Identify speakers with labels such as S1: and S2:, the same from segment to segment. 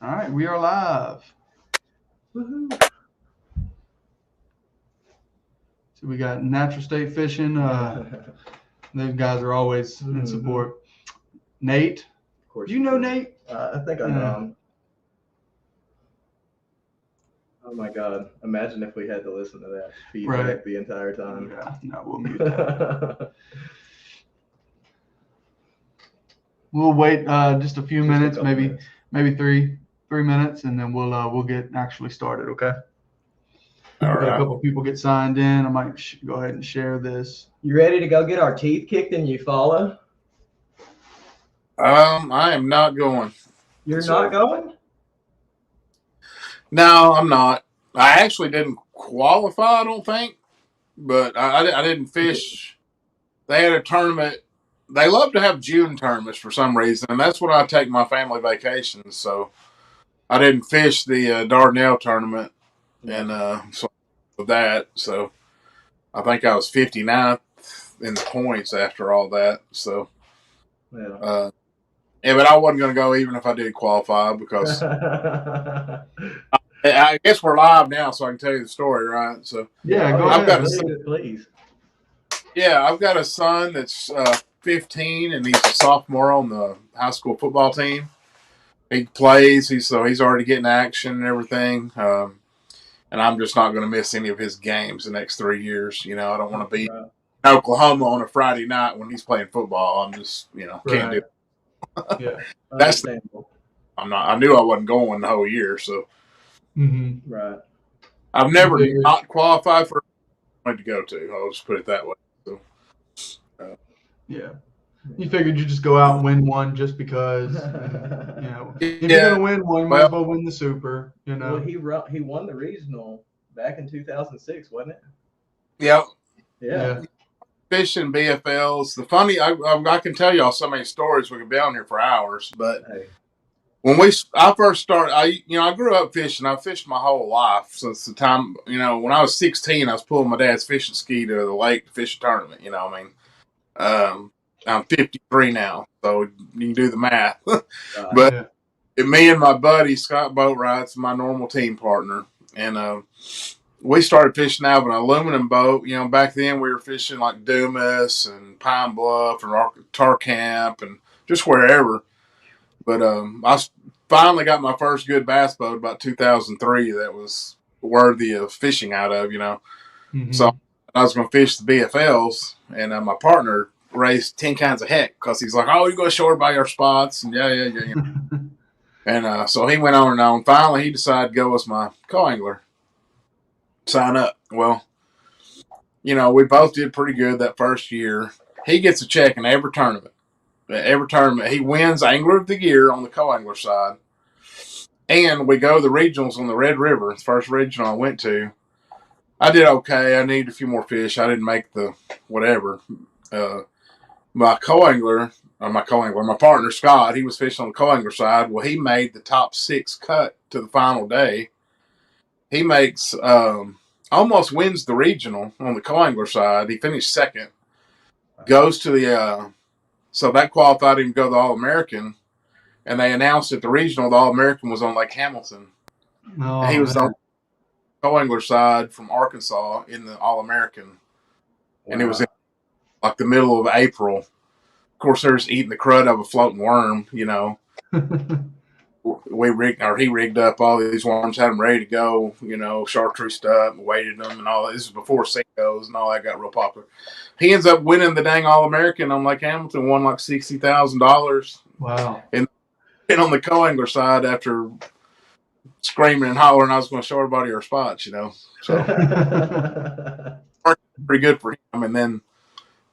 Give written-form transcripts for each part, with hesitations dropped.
S1: All right, we are live.
S2: Woohoo.
S1: So we got Natural State Fishing. Those guys are always in support. Nate,
S2: Of course.
S1: do you know Nate?
S2: I think I know him. Oh my God! Imagine if we had to listen to that feedback the entire time.
S1: Yeah, no, we'll mute that. We'll wait just a few minutes, maybe three minutes, and then we'll get actually started. Okay.
S3: All right.
S1: A couple people get signed in. I might go ahead and share this.
S2: You ready to go get our teeth kicked in Eufaula?
S3: I am not going.
S2: You're not going?
S3: No, I'm not. I actually didn't qualify, I don't think, but I didn't fish. They had a tournament. They love to have June tournaments for some reason, and that's when I take my family vacations. So I didn't fish the Dardanelle tournament, and so with that, so I think I was 59th in the points after all that. So
S2: Yeah.
S3: But I wasn't going to go even if I did qualify because I guess we're live now, so I can tell you the story, right? So
S1: yeah, go
S3: I've
S1: ahead.
S3: got
S2: Please.
S3: Yeah, I've got a son that's 15, and he's a sophomore on the high school football team. He plays, he's already getting action and everything. And I'm just not going to miss any of his games the next 3 years. You know, I don't want to be in Oklahoma on a Friday night when he's playing football. I'm just, can't do it.
S1: Yeah,
S3: that's I'm not. I knew I wasn't going the whole year, so
S2: right.
S3: I've never not qualified for a to go to. I'll just put it that way. So,
S1: yeah. You figured you just go out and win one just because, if you're gonna win one, you might as well win the Super.
S2: Well, he won the regional back in 2006, wasn't it?
S3: Yep.
S2: Yeah.
S3: Fishing BFLs. The funny, I can tell y'all so many stories. We could be on here for hours. But when I first started, I grew up fishing. I fished my whole life since the time, when I was 16, I was pulling my dad's fishing ski to the lake to fish a tournament. I'm 53 now, so you can do the math. But me and my buddy Scott Boatwright's my normal team partner, and we started fishing out of an aluminum boat. Back then we were fishing like Dumas and Pine Bluff and Tar Camp and just wherever. But I finally got my first good bass boat about 2003 that was worthy of fishing out of. So I was going to fish the BFLs, and my partner raised 10 kinds of heck because he's like, "Oh, you go ashore by your spots," and yeah. And so he went on and on. Finally, he decided to go as my co-angler. Sign up. Well, we both did pretty good that first year. He gets a check in every tournament. He wins Angler of the Year on the co-angler side. And we go to the regionals on the Red River, the first regional I went to. I did okay. I needed a few more fish. I didn't make the whatever. My partner, Scott, he was fishing on the co-angler side. Well, he made the top 6 cut to the final day. He makes almost wins the regional on the co-angler side. He finished second. Goes to the so that qualified him to go to the All-American, and they announced at the regional the All-American was on Lake Hamilton.
S1: Oh,
S3: he was on the co-angler side from Arkansas in the All-American, and it was in like the middle of April. Of course, they're just eating the crud of a floating worm, He rigged up all these worms, had them ready to go, chartreused up, weighted them, and all that. This is before Senkos and all that got real popular. He ends up winning the dang All-American on Lake Hamilton, won like $60,000.
S1: Wow.
S3: And on the co-angler side, after screaming and hollering, I was going to show everybody our spots, So pretty good for him. And then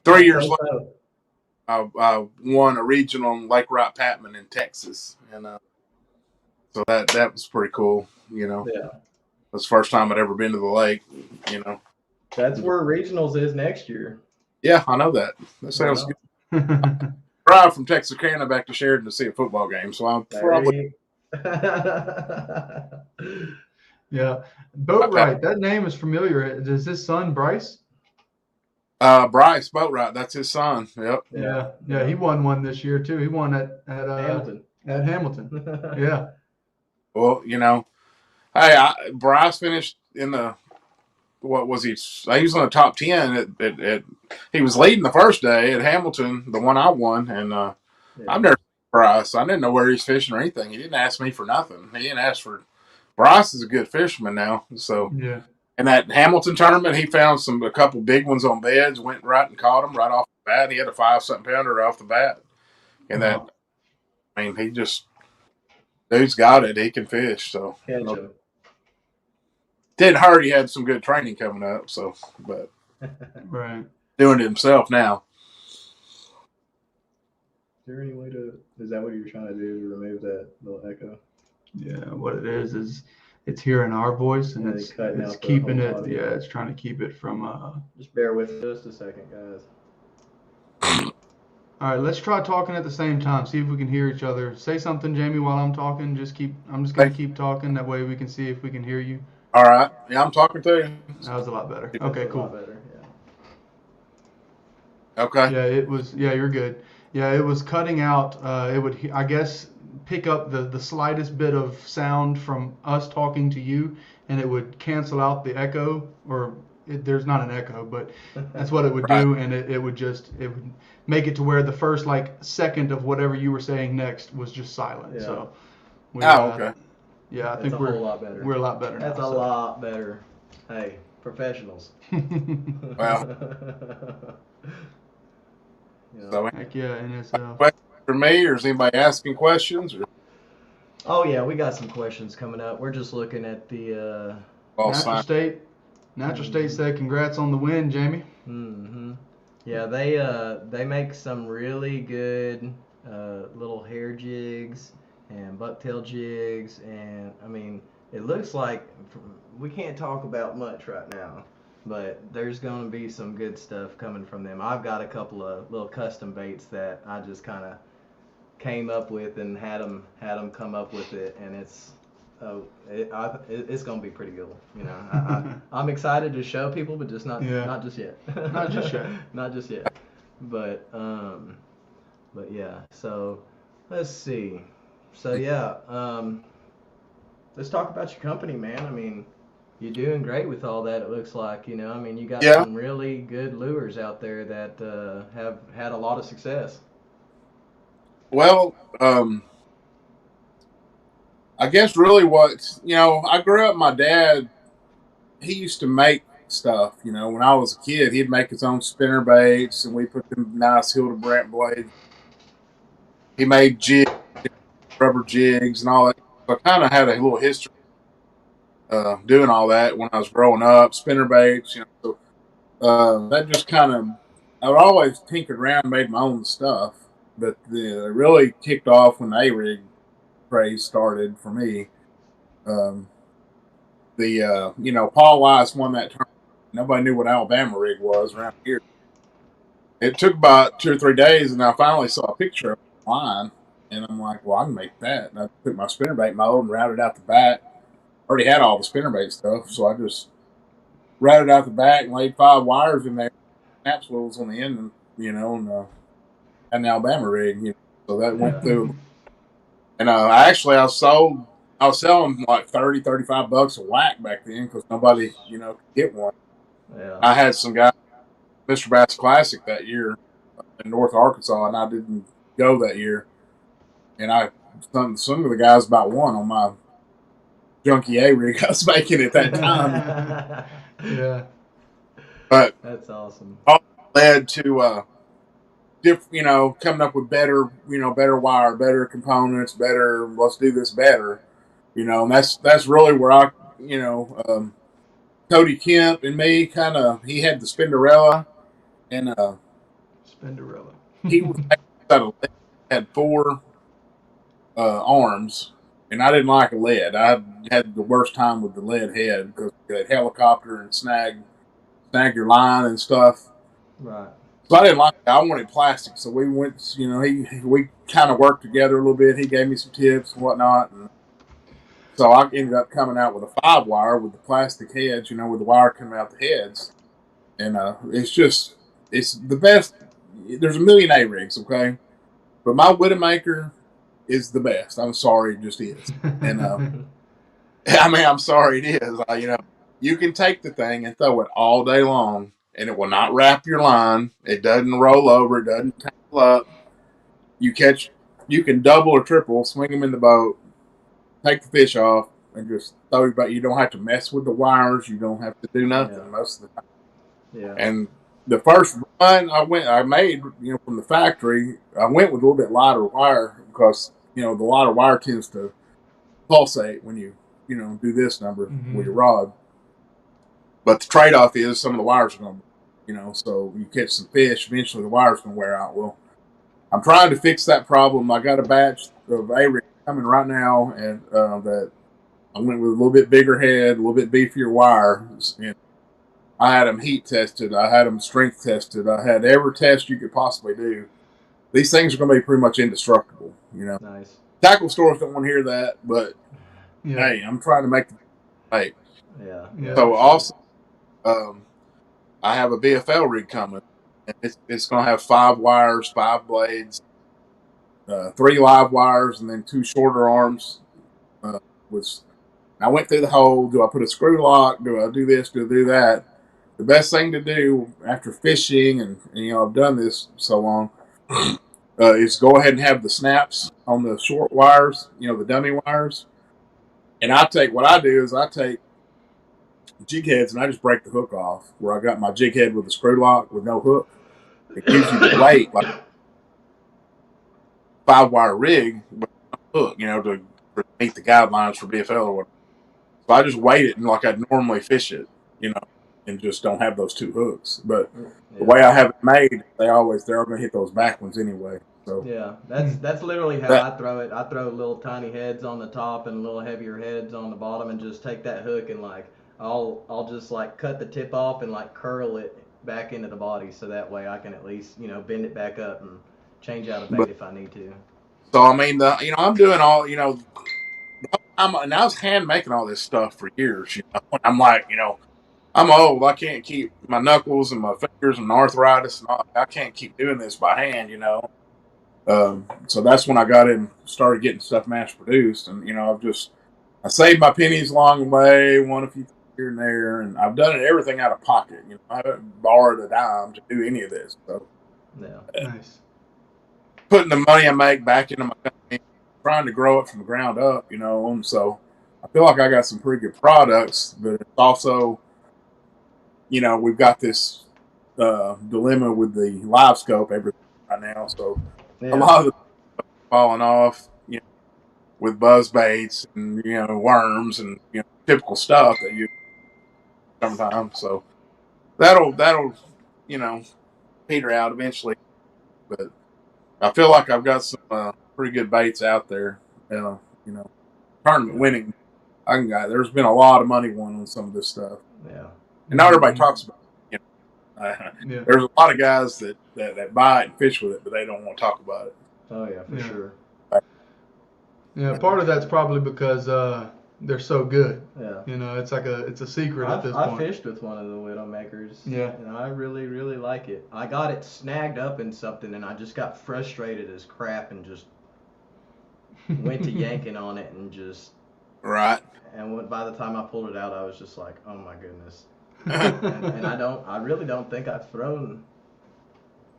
S3: 3 years later, I won a regional on Lake Wright Patman in Texas, and so that was pretty cool.
S2: Yeah,
S3: it was the first time I'd ever been to the lake.
S2: That's where regionals is next year.
S3: Yeah, I know that. That sounds good. Drive from Texarkana back to Sheridan to see a football game, so I'm probably.
S1: Yeah, Boatwright. That name is familiar. Is his son Bryce?
S3: Bryce Boatwright. That's his son. Yep.
S1: Yeah. He won one this year too. He won at
S2: Hamilton.
S1: At Hamilton. Yeah.
S3: Well, hey, Bryce finished in the, what was he? He was in the top 10. He was leading the first day at Hamilton, the one I won, and I've never seen Bryce. I didn't know where he's fishing or anything. He didn't ask me for nothing. He didn't ask for. Bryce is a good fisherman now, so
S1: yeah.
S3: In that Hamilton tournament, he found a couple big ones on beds, went right and caught them right off the bat. He had a 5-something pounder right off the bat. And
S1: Wow.
S3: dude's got it. He can fish. So didn't hurt. He had some good training coming up. So, but
S1: right,
S3: doing it himself now.
S2: Is there any way is that what you're trying to do to remove that little echo?
S1: Yeah, what it is it's hearing our voice and it's keeping it. Yeah, it's trying to keep it from.
S2: Just bear with us a second, guys.
S1: All right, let's try talking at the same time. See if we can hear each other. Say something, Jamey, while I'm talking. I'm just gonna keep talking. That way we can see if we can hear you.
S3: All right. Yeah, I'm talking to you.
S1: That was a lot better. Okay, cool.
S2: Better,
S3: yeah. Okay.
S1: Yeah, it was. Yeah, you're good. Yeah, it was cutting out. It would, I guess, pick up the slightest bit of sound from us talking to you, and it would cancel out the echo. There's not an echo, but that's what it would do, and it would make it to where the first second of whatever you were saying next was just silent. Yeah. So.
S3: Okay.
S1: Yeah, I think we're a whole lot better. We're a lot better now.
S2: That's a lot better. Hey, professionals.
S3: Well.
S1: So, heck yeah, NSL.
S3: Question for me, or is anybody asking questions? Or?
S2: Oh yeah, we got some questions coming up. We're just looking at the
S1: Natural State. Natural State said, "Congrats on the win, Jamey."
S2: Mm-hmm. Yeah, they make some really good little hair jigs and bucktail jigs, and I mean, it looks like we can't talk about much right now. But there's going to be some good stuff coming from them. I've got a couple of little custom baits that I just kind of came up with and had them come up with it, and it's going to be pretty good. I'm excited to show people, but just not just yet.
S1: Not just yet.
S2: Not just yet. But yeah. So let's see. So yeah. Let's talk about your company, man. I mean, you're doing great with all that, it looks like. I mean, you got some really good lures out there that have had a lot of success.
S3: Well, I guess really I grew up, my dad, he used to make stuff, when I was a kid. He'd make his own spinner baits, and we put them nice Hildebrand blades. He made jigs, rubber jigs, and all that. So I kind of had a little history doing all that when I was growing up, spinner baits, so that just kind of, I would always tinkered around, made my own stuff, but it really kicked off when the A-rig craze started for me. Paul Weiss won that tournament. Nobody knew what Alabama rig was around here. It took about 2 or 3 days, and I finally saw a picture of it online, and I'm like, well, I can make that. And I took my spinnerbait mold and routed out the back. Already had all the spinnerbait stuff, so I just routed out the back and laid 5 wires in there, snap swivels on the end, and and an Alabama rig. So that went through. And I was selling like $30, $35 a whack back then because nobody could get one.
S2: Yeah.
S3: I had some guy, Mr. Bass Classic that year in North Arkansas, and I didn't go that year. And some of the guys about won on my junky A rig I was making at that time.
S1: Yeah.
S3: But
S2: that's awesome.
S3: All led to coming up with better wire, better components, better, let's do this better. And that's really where I Cody Kemp and me he had the Spinderella, and
S1: Spinderella.
S3: He was had 4 arms, and I didn't like a lead. I had the worst time with the lead head because it helicopter and snag your line and stuff.
S2: Right.
S3: So I didn't like it. I wanted plastic. So we went, we kind of worked together a little bit. He gave me some tips and whatnot. And so I ended up coming out with a 5-wire with the plastic heads, with the wire coming out the heads. And it's the best. There's a million A-rigs, okay? But my Widowmaker is the best. I'm sorry, it just is. And I mean, I'm sorry, it is. You can take the thing and throw it all day long, and it will not wrap your line. It doesn't roll over. It doesn't tangle up. You can double or triple, swing them in the boat, take the fish off, and just throw it back. You don't have to mess with the wires. You don't have to do nothing most of the time.
S2: Yeah.
S3: And the first run I made, from the factory, I went with a little bit lighter wire because, the lighter wire tends to pulsate when you, do this number with your rod. But the trade-off is some of the wires are going to, so you catch some fish, eventually the wire's going to wear out. Well, I'm trying to fix that problem. I got a batch of A-rig coming right now, and that I went with a little bit bigger head, a little bit beefier wire. And I had them heat tested. I had them strength tested. I had every test you could possibly do. These things are going to be pretty much indestructible,
S2: Nice.
S3: Tackle stores don't want to hear that, but hey, I'm trying to make the hey.
S2: Yeah.
S3: So also, I have a BFL rig coming, and it's going to have 5 wires, 5 blades, 3 live wires, and then 2 shorter arms. I went through the hole. Do I put a screw lock? Do I do this? Do I do that? The best thing to do after fishing, and I've done this so long, is go ahead and have the snaps on the short wires, the dummy wires. And what I do is I take jig heads and I just break the hook off where I got my jig head with a screw lock with no hook. It gives you the weight like 5-wire rig with no hook, to meet the guidelines for BFL or whatever. So I just weight it and like I'd normally fish it, and just don't have those 2 hooks. But the way I have it made, they're all going to hit those back ones anyway. So
S2: yeah, that's literally how I throw it. I throw little tiny heads on the top and little heavier heads on the bottom, and just take that hook and I'll just cut the tip off and curl it back into the body, so that way I can at least bend it back up and change out a bait if I need to.
S3: So I mean, I'm doing all and I was hand making all this stuff for years. I'm like, I'm old. I can't keep my knuckles and my fingers and arthritis and all. I can't keep doing this by hand. So that's when I got in, started getting stuff mass produced, and I saved my pennies along the way, won a few things here and there, and I've done everything out of pocket. I haven't borrowed a dime to do any of this. So
S1: nice.
S3: Putting the money I make back into my company, trying to grow it from the ground up, and so I feel like I got some pretty good products, but it's also, we've got this dilemma with the live scope everything right now, so a lot of the falling off, with buzz baits and worms and typical stuff that you sometimes. So that'll peter out eventually, but I feel like I've got some pretty good baits out there. Tournament winning. There's been a lot of money won on some of this stuff.
S2: Yeah,
S3: and not everybody talks about it. There's a lot of guys that buy it and fish with it, but they don't want to talk about it.
S2: Oh yeah, for sure.
S1: Yeah, part of that's probably because they're so good.
S2: Yeah.
S1: It's a secret at this point.
S2: I fished with one of the Widowmakers.
S1: Yeah.
S2: And I really, really like it. I got it snagged up in something, and I just got frustrated as crap and just went to yanking on it and just.
S3: Right.
S2: And by the time I pulled it out, I was just like, oh my goodness. and I really don't think I threw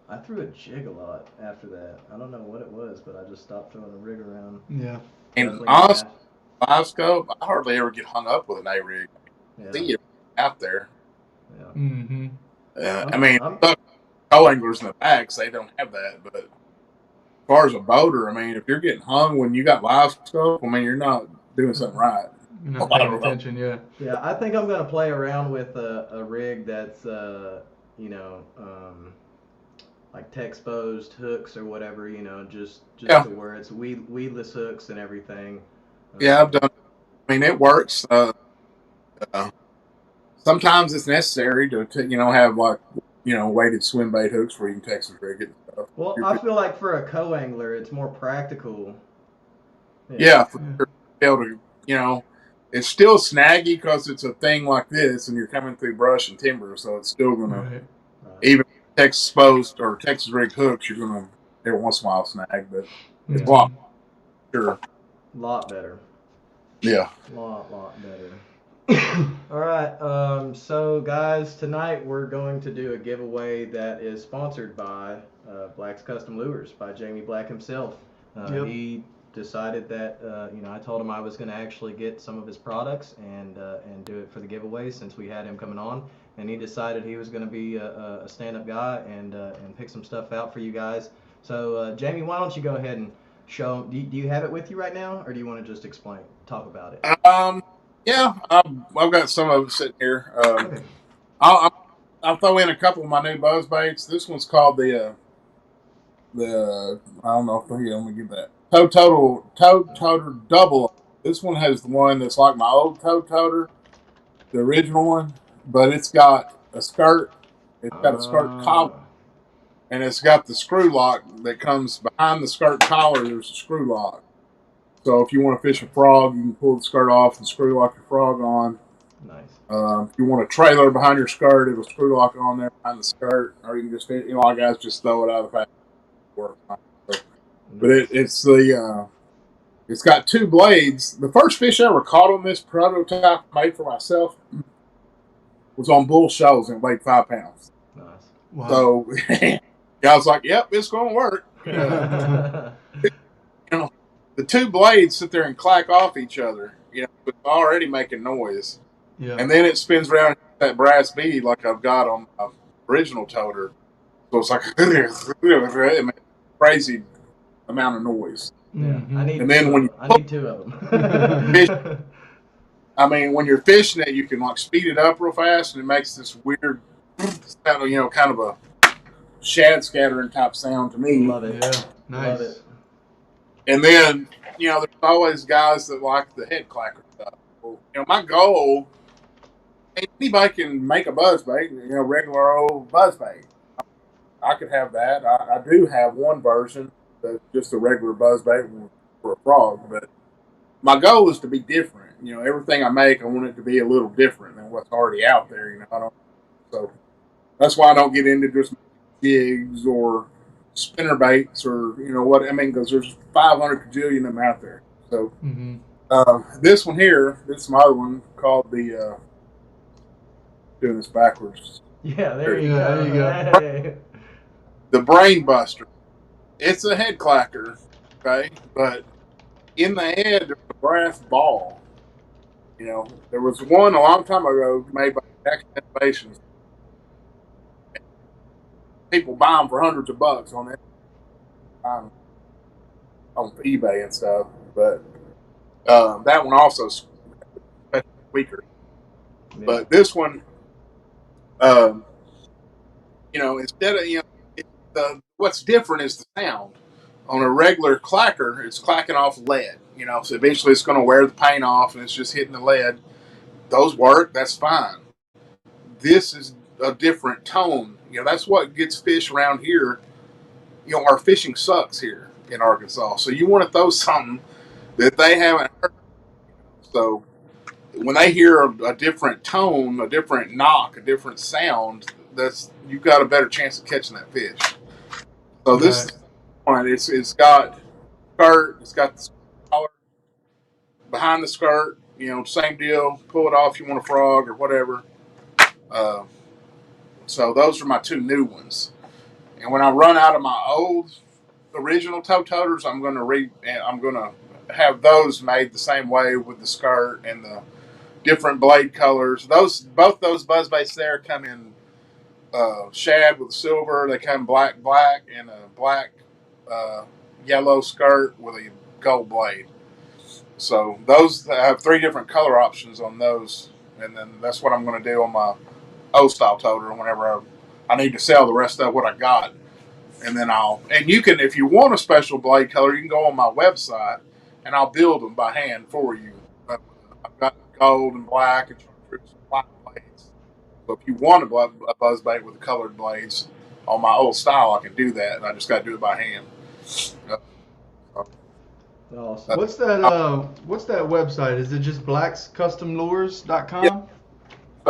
S2: a jig a lot after that. I don't know what it was, but I just stopped throwing a rig around.
S1: Yeah.
S3: And honestly, live scope, I hardly ever get hung up with an A-rig. See it out there.
S2: Yeah.
S1: Mm-hmm.
S3: I mean, co-anglers in the backs, they don't have that. But as far as a boater, I mean, if you're getting hung when you got live scope, I mean, you're not doing something right.
S1: You're not paying attention, yeah.
S2: Yeah, I think I'm going to play around with a rig that's, like Texposed hooks or whatever, just to where it's weedless hooks and everything.
S3: Yeah, I've done. I mean, it works. Sometimes it's necessary to have weighted swim bait hooks where you can Texas rig it and stuff.
S2: Well, I feel like for a co-angler, it's more practical.
S3: Yeah, for sure. Be able to, it's still snaggy because it's a thing like this, and you're coming through brush and timber, so it's still gonna even Texas-posed or Texas rigged hooks, you're gonna every once in a while snag, but it's a lot. Sure.
S2: Lot better.
S3: Yeah.
S2: Lot better. All right. So guys, tonight we're going to do a giveaway that is sponsored by Black's Custom Lures by Jamey Black himself.
S1: Yep.
S2: He decided that I told him I was going to actually get some of his products and do it for the giveaway since we had him coming on, and he decided he was going to be a stand-up guy and pick some stuff out for you guys. So Jamey, why don't you go ahead and show? Do you have it with you right now, or do you want to just talk about it?
S3: Yeah, I've got some of it sitting here.
S2: Okay.
S3: I'll throw in a couple of my new buzz baits. This one's called the I don't know if here, let me get that Toad Toter Double. This one has the one that's like my old Toad Toter, the original one, but it's got a skirt. It's got a skirt collar, and it's got the screw lock that comes behind the skirt collar. There's a screw lock. So if you want to fish a frog, you can pull the skirt off and screw lock your frog on.
S2: Nice.
S3: If you want a trailer behind your skirt, it'll screw lock on there behind the skirt, or you can just, a lot of guys just throw it out of the pack. But it's got two blades. The first fish I ever caught on this prototype made for myself was on bull shoals and weighed 5 pounds.
S2: Nice.
S1: Wow.
S3: So I was like, "Yep, it's going to work." The two blades sit there and clack off each other. It's already making noise.
S1: Yeah.
S3: And then it spins around that brass bead like I've got on my original toter. So it's like it makes a crazy amount of noise.
S2: Yeah.
S1: Mm-hmm.
S2: I need two of them.
S3: When you're fishing it, you can like speed it up real fast, and it makes this weird sound, kind of a shad scattering type sound to me.
S2: Love it.
S1: Yeah. Nice.
S2: Love it.
S3: And then, there's always guys that like the head clacker stuff. Well, my goal, anybody can make a buzzbait, regular old buzzbait. I could have that. I do have one version that's just a regular buzzbait for a frog, but my goal is to be different. Everything I make, I want it to be a little different than what's already out there. So that's why I don't get into just jigs or spinner baits or because there's 500 gajillion of them out there. So this one here, this is my other one called the doing this backwards.
S2: Yeah, there you go. Hey.
S3: The Brain Buster. It's a head clacker, okay, but in the head there's a brass ball. There was one a long time ago made by Action Innovations. People buy them for hundreds of bucks on eBay and stuff, but that one also is weaker. Yeah. But this one, instead of what's different is the sound. On a regular clacker, it's clacking off lead. So eventually it's going to wear the paint off, and it's just hitting the lead. Those work. That's fine. This is a different tone. That's what gets fish around here. Our fishing sucks here in Arkansas. So you want to throw something that they haven't heard. So when they hear a different tone, a different knock, a different sound, you've got a better chance of catching that fish. So this one, it's got skirt, it's got the collar behind the skirt. Same deal. Pull it off. You want a frog or whatever. So those are my two new ones. And when I run out of my old original toe toters, I'm gonna have those made the same way with the skirt and the different blade colors. Both those buzzbaits there come in shad with silver. They come black and a black yellow skirt with a gold blade. So those, I have 3 different color options on those, and then that's what I'm going to do on my old style toter whenever I need to sell the rest of what I got. And then you can, if you want a special blade color, you can go on my website and I'll build them by hand for you. I've got gold and black and white blades. So if you want a buzzbait with the colored blades on my old style, I can do that. And I just got to do it by hand.
S2: Awesome.
S1: What's that website? Is it just blackscustomlures.com?
S3: Yeah.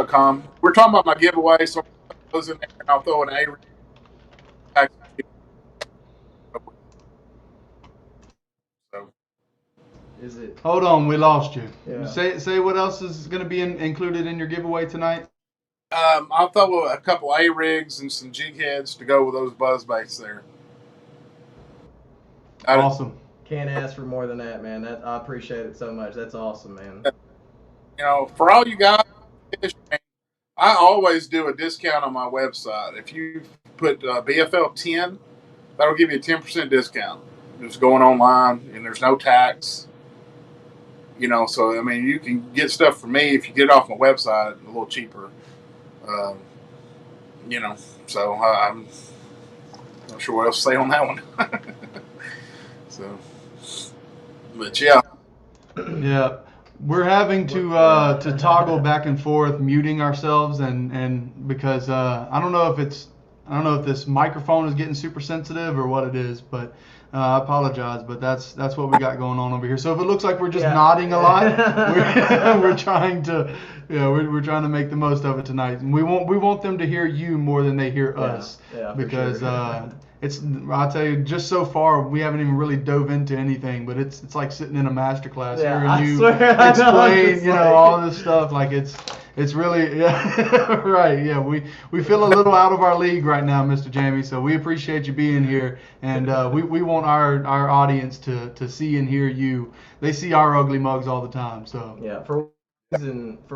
S3: .com. We're talking about my giveaway, so I'll those in there and I'll throw an A. So
S2: is it?
S1: Hold on, we lost you.
S2: Yeah.
S1: Say what else is going to be included in your giveaway tonight?
S3: I'll throw a couple A-rigs and some jig heads to go with those buzz baits there.
S1: Awesome.
S2: Can't ask for more than that, man. I appreciate it so much. That's awesome, man.
S3: You know, for all you guys, I always do a discount on my website. If you put BFL 10, that'll give you a 10% discount. Just going online, and there's no tax. You know, so I mean, you can get stuff from me if you get it off my website a little cheaper. You know, so I'm not sure what else to say on that one. So, but yeah.
S1: Yeah, we're having to toggle back and forth, muting ourselves, and because I don't know if this microphone is getting super sensitive or what it is, but I apologize, but that's what we got going on over here. So if it looks like we're just nodding a lot, we're trying to we're trying to make the most of it tonight, and we want them to hear you more than they hear us, because sure. I'll tell you, just so far we haven't even really dove into anything, but it's like sitting in a master class hearing you explain all this stuff. Like it's really right. Yeah, we feel a little out of our league right now, Mr. Jamey. So we appreciate you being here, and we want our audience to see and hear you. They see our ugly mugs all the time. So
S2: yeah, for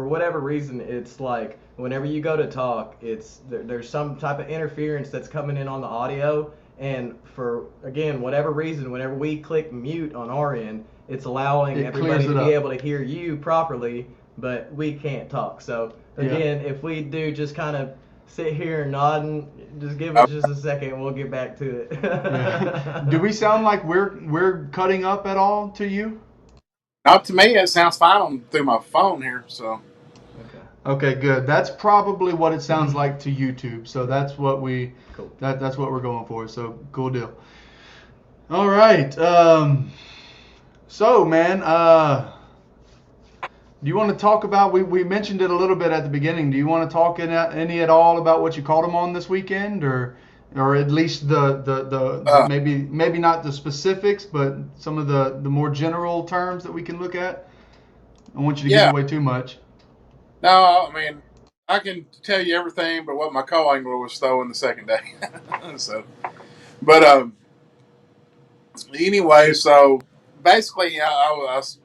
S2: whatever reason, it's like whenever you go to talk, there's some type of interference that's coming in on the audio, and for again whatever reason, whenever we click mute on our end, it's allowing everybody to be able to hear you properly, but we can't talk. So again, if we do just kind of sit here and nod and just give us just a second, and we'll get back to it.
S1: Yeah. Do we sound like we're cutting up at all to you?
S3: Not to me. It sounds fine through my phone here. So.
S1: Okay, good. That's probably what it sounds like to YouTube. So that's what that's what we're going for. So cool deal. All right. So man, do you want to talk about? We mentioned it a little bit at the beginning. Do you want to talk any at all about what you caught them on this weekend, or at least the maybe not the specifics, but some of the more general terms that we can look at? I don't want you to give away too much.
S3: No, I mean, I can tell you everything but what my co-angler was throwing the second day. So, but anyway, so basically, the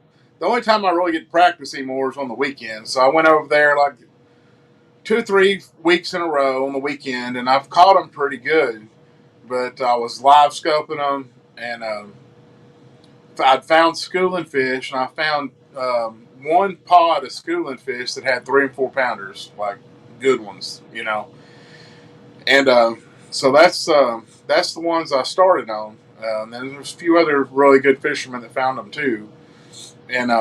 S3: only time I really get to practice anymore is on the weekend. So I went over there like 2 or 3 weeks in a row on the weekend, and I've caught them pretty good. But I was live scoping them, and I'd found schooling fish, and I found one pod of schooling fish that had 3 and 4 pounders, like good ones, you know. And so that's the ones I started on. And then there's a few other really good fishermen that found them too, and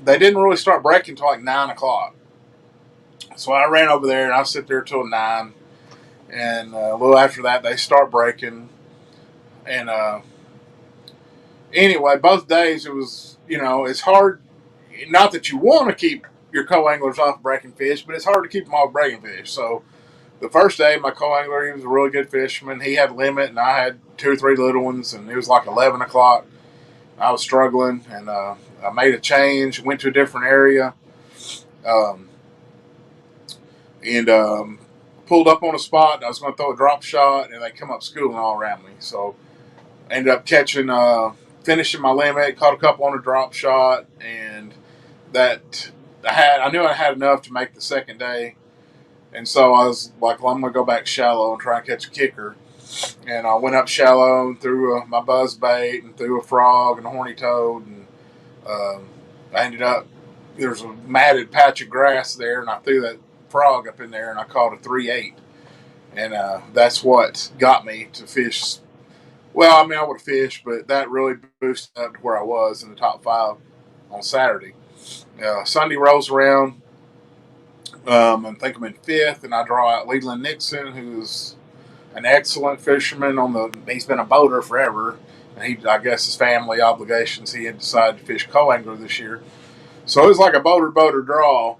S3: they didn't really start breaking until like 9 o'clock. So I ran over there and I sit there till 9, and a little after that they start breaking. And anyway, both days it was, it's hard. Not that you want to keep your co-anglers off breaking fish, but it's hard to keep them off breaking fish. So the first day, my co-angler, he was a really good fisherman. He had limit, and I had 2 or 3 little ones, and it was like 11 o'clock. I was struggling, and I made a change, went to a different area, and pulled up on a spot. I was going to throw a drop shot, and they come up schooling all around me. So I ended up finishing my limit, caught a couple on a drop shot, and that I knew I had enough to make the second day. And so I was like, well, I'm going to go back shallow and try and catch a kicker. And I went up shallow and threw my buzz bait and threw a frog and a horny toad. And I ended up, there was a matted patch of grass there, and I threw that frog up in there, and I caught a 3/8. And that's what got me to fish. Well, I mean, I would have fished, but that really boosted up to where I was in the top 5 on Saturday. Sunday rolls around. I think I'm in 5th, and I draw out Leland Nixon, who's an excellent fisherman. He's been a boater forever, and I guess his family obligations, he had decided to fish co-angler this year. So it was like a boater draw,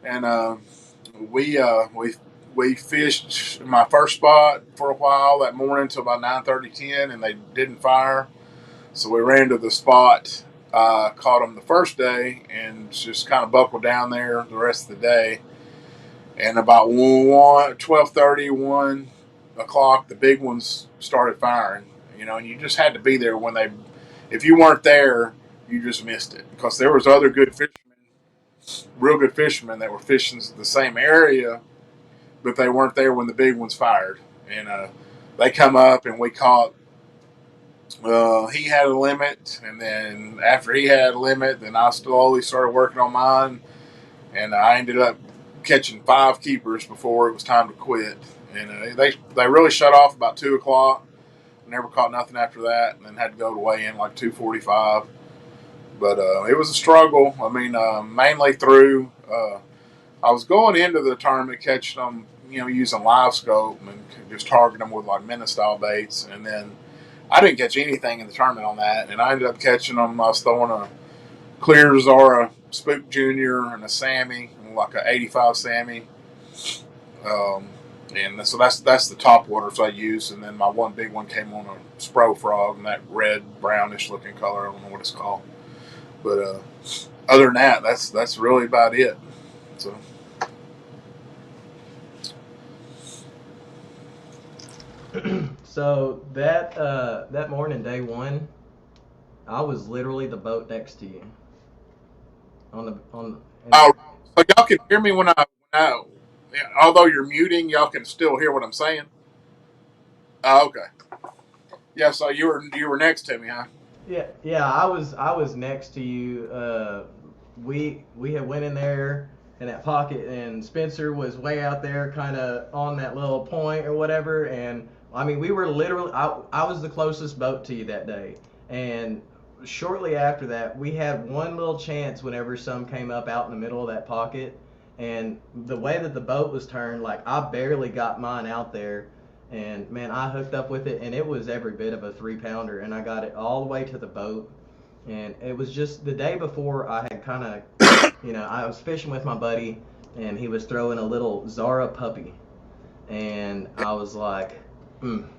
S3: and we fished my first spot for a while that morning until about 9:30, 10, and they didn't fire. So we ran to the spot Caught them the first day and just kind of buckled down there the rest of the day. And about 12:30, 1 o'clock, the big ones started firing. And you just had to be there when they. If you weren't there, you just missed it because there was other good fishermen, real good fishermen that were fishing the same area, but they weren't there when the big ones fired. And they come up and we caught. He had a limit, and then after he had a limit, then I slowly started working on mine, and I ended up catching 5 keepers before it was time to quit. And they really shut off about 2 o'clock. Never caught nothing after that, and then had to go to weigh in like 2:45. But it was a struggle. I mean, mainly through. I was going into the tournament catching them, using live scope and just targeting them with like minnow style baits, and then I didn't catch anything in the tournament on that, and I ended up catching them. I was throwing a clear Zara Spook Junior and a Sammy, like a 85 Sammy. And so that's the top waters I use, and then my one big one came on a Spro Frog, and that red brownish looking color. I don't know what it's called, but other than that, that's really about it. So.
S2: So that morning, day one, I was literally the boat next to you.
S3: Oh, so y'all can hear me when although you're muting, y'all can still hear what I'm saying. Oh, okay. Yeah, so you were next to me, huh?
S2: Yeah. I was next to you. We had went in there in that pocket, and Spencer was way out there, kind of on that little point or whatever. And I mean, we were literally. I was the closest boat to you that day, and shortly after that, we had one little chance whenever some came up out in the middle of that pocket, and the way that the boat was turned, like I barely got mine out there. And man, I hooked up with it, and it was every bit of a 3-pounder, and I got it all the way to the boat. And it was just the day before I had kind of, I was fishing with my buddy, and he was throwing a little Zara puppy, and I was like, I'm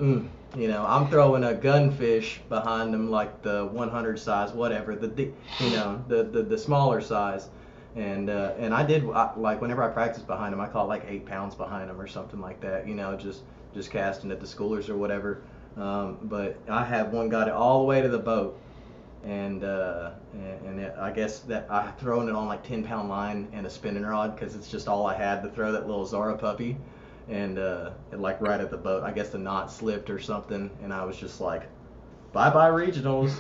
S2: throwing a gunfish behind him, like the 100 size, whatever, the smaller size. And I did, like, whenever I practiced behind him, I caught like 8 pounds behind him or something like that, just casting at the schoolers or whatever. But I had one, got it all the way to the boat, and I guess that I thrown it on like 10-pound line and a spinning rod, because it's just all I had to throw that little Zara puppy, and like right at the boat, I guess the knot slipped or something, and I was just like, bye regionals.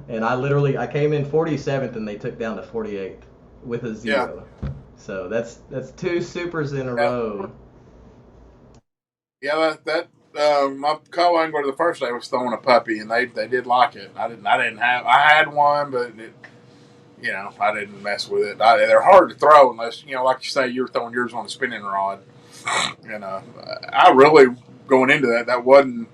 S2: And I came in 47th, and they took down to 48th with a 0. Yeah. So that's 2 supers in a row.
S3: Yeah, my co-angler the first day was throwing a puppy, and they did like it. I had one, but I didn't mess with it. They're hard to throw unless, like you say, you're throwing yours on a spinning rod. And I really, going into that, I wasn't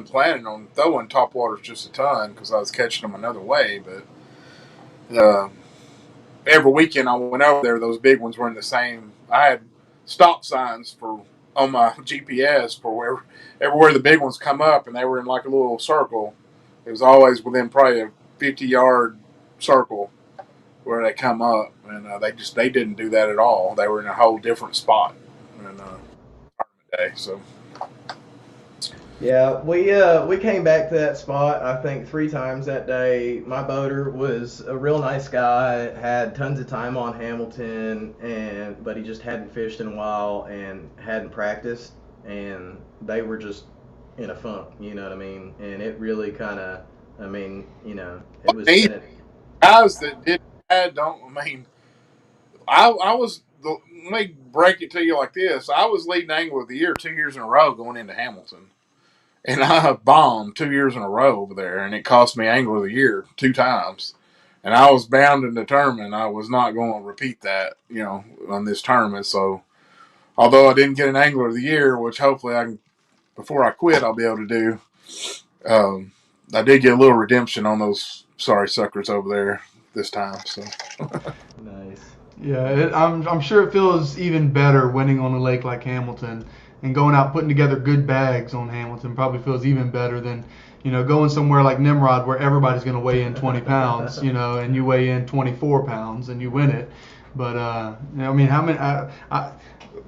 S3: planning on throwing top waters just a ton, because I was catching them another way. But every weekend I went over there, those big ones were in the same. I had stop signs on my GPS for everywhere the big ones come up, and they were in like a little circle. It was always within probably a 50-yard circle where they come up, and they didn't do that at all. They were in a whole different spot in tournament day. So.
S2: Yeah, we came back to that spot, I think, 3 times that day. My boater was a real nice guy, had tons of time on Hamilton, but he just hadn't fished in a while and hadn't practiced, and they were just in a funk, you know what I mean? And it really kind of, it was.
S3: Guys that did that I was. Let me break it to you like this: I was leading angler of the year 2 years in a row going into Hamilton. And I bombed 2 years in a row over there, and it cost me Angler of the Year 2 times. And I was bound and determined I was not going to repeat that, on this tournament. So, although I didn't get an Angler of the Year, which hopefully before I quit, I'll be able to do, I did get a little redemption on those sorry suckers over there this time. So,
S2: nice.
S1: Yeah, I'm sure it feels even better winning on a lake like Hamilton. And going out putting together good bags on Hamilton probably feels even better than going somewhere like Nimrod where everybody's going to weigh in 20 pounds, and you weigh in 24 pounds and you win it. But I mean, how many?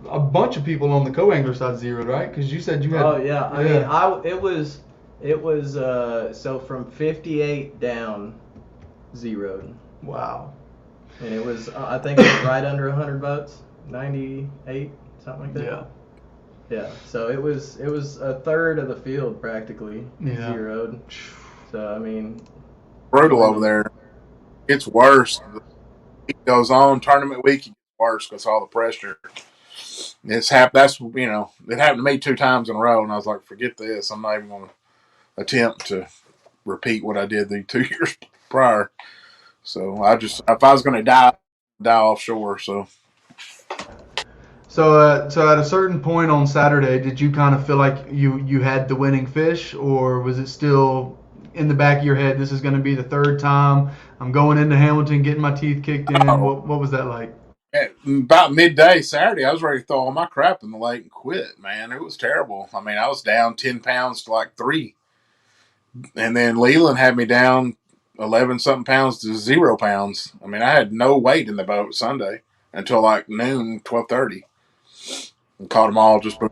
S1: A bunch of people on the co-angler side zeroed, right? Because you said you had.
S2: Oh yeah, I mean, it was so from 58 down, zeroed.
S1: Wow.
S2: And it was I think it was right under 100 votes, 98, something like that.
S1: Yeah.
S2: Yeah. So it was a third of the field practically zeroed. So I mean,
S3: brutal over there. It's worse. It goes on. Tournament week, it gets worse because all the pressure. It happened to me 2 times in a row, and I was like, forget this. I'm not even going to attempt to repeat what I did the 2 years prior. So if I was going to die offshore. So
S1: at a certain point on Saturday, did you kind of feel like you had the winning fish, or was it still in the back of your head, this is going to be the third time I'm going into Hamilton, getting my teeth kicked in? What was that like?
S3: At about midday Saturday, I was ready to throw all my crap in the lake and quit, man. It was terrible. I mean, I was down 10 pounds to like 3. And then Leland had me down 11-something pounds to 0 pounds. I mean, I had no weight in the boat Sunday until like noon, 12:30. And caught them all just about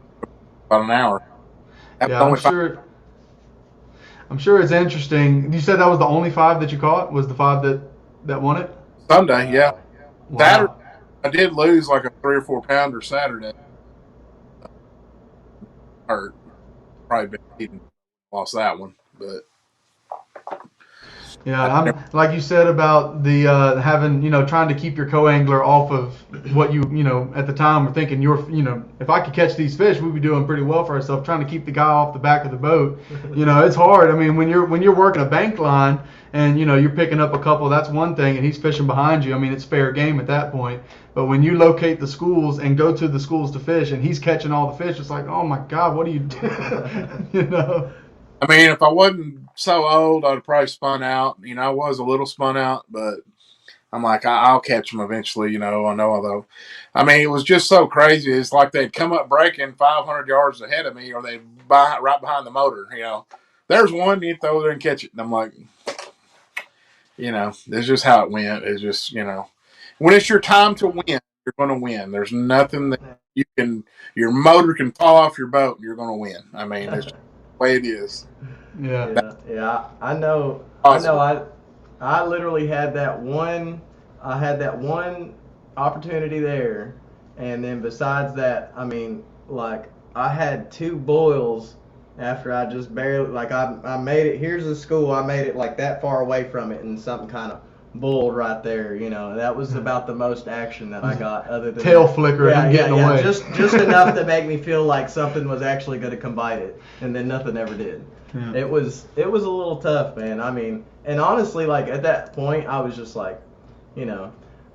S3: an hour.
S1: Yeah, I'm sure it's interesting. You said that was the only 5 that you caught? Was the 5 that won it?
S3: Sunday, yeah.
S1: Wow.
S3: Saturday, I did lose like a 3 or 4 pounder Saturday. Hurt. Probably been lost that one, but
S1: yeah, I'm like you said about the having trying to keep your co-angler off of what you at the time were thinking if I could catch these fish we'd be doing pretty well for ourselves. Trying to keep the guy off the back of the boat, it's hard. I mean, when you're working a bank line and you're picking up a couple, that's one thing, and he's fishing behind you. I mean, it's fair game at that point. But when you locate the schools and go to the schools to fish and he's catching all the fish, it's like, oh my God, what are you doing?
S3: I mean, if I wasn't so old, I'd have probably spun out. I was a little spun out, but I'm like, I'll catch them eventually. I know although. I mean, it was just so crazy. It's like they'd come up breaking 500 yards ahead of me, or they'd right behind the motor. There's one, you throw there and catch it. And I'm like, that's just how it went. It's just, when it's your time to win, you're going to win. There's nothing that your motor can fall off your boat and you're going to win. I mean, it's just the way it is.
S2: Yeah. I know. I literally had that one. I had that one opportunity there, and then besides that, I mean, like I had 2 boils after I just barely I made it. Here's the school. I made it like that far away from it, and something kind of bulled right there. That was about the most action that I got, other than
S1: tail flicker and getting away.
S2: Just enough to make me feel like something was actually going to come bite it, and then nothing ever did. Yeah. It was a little tough, man. I mean, and honestly, like at that point, I was just like,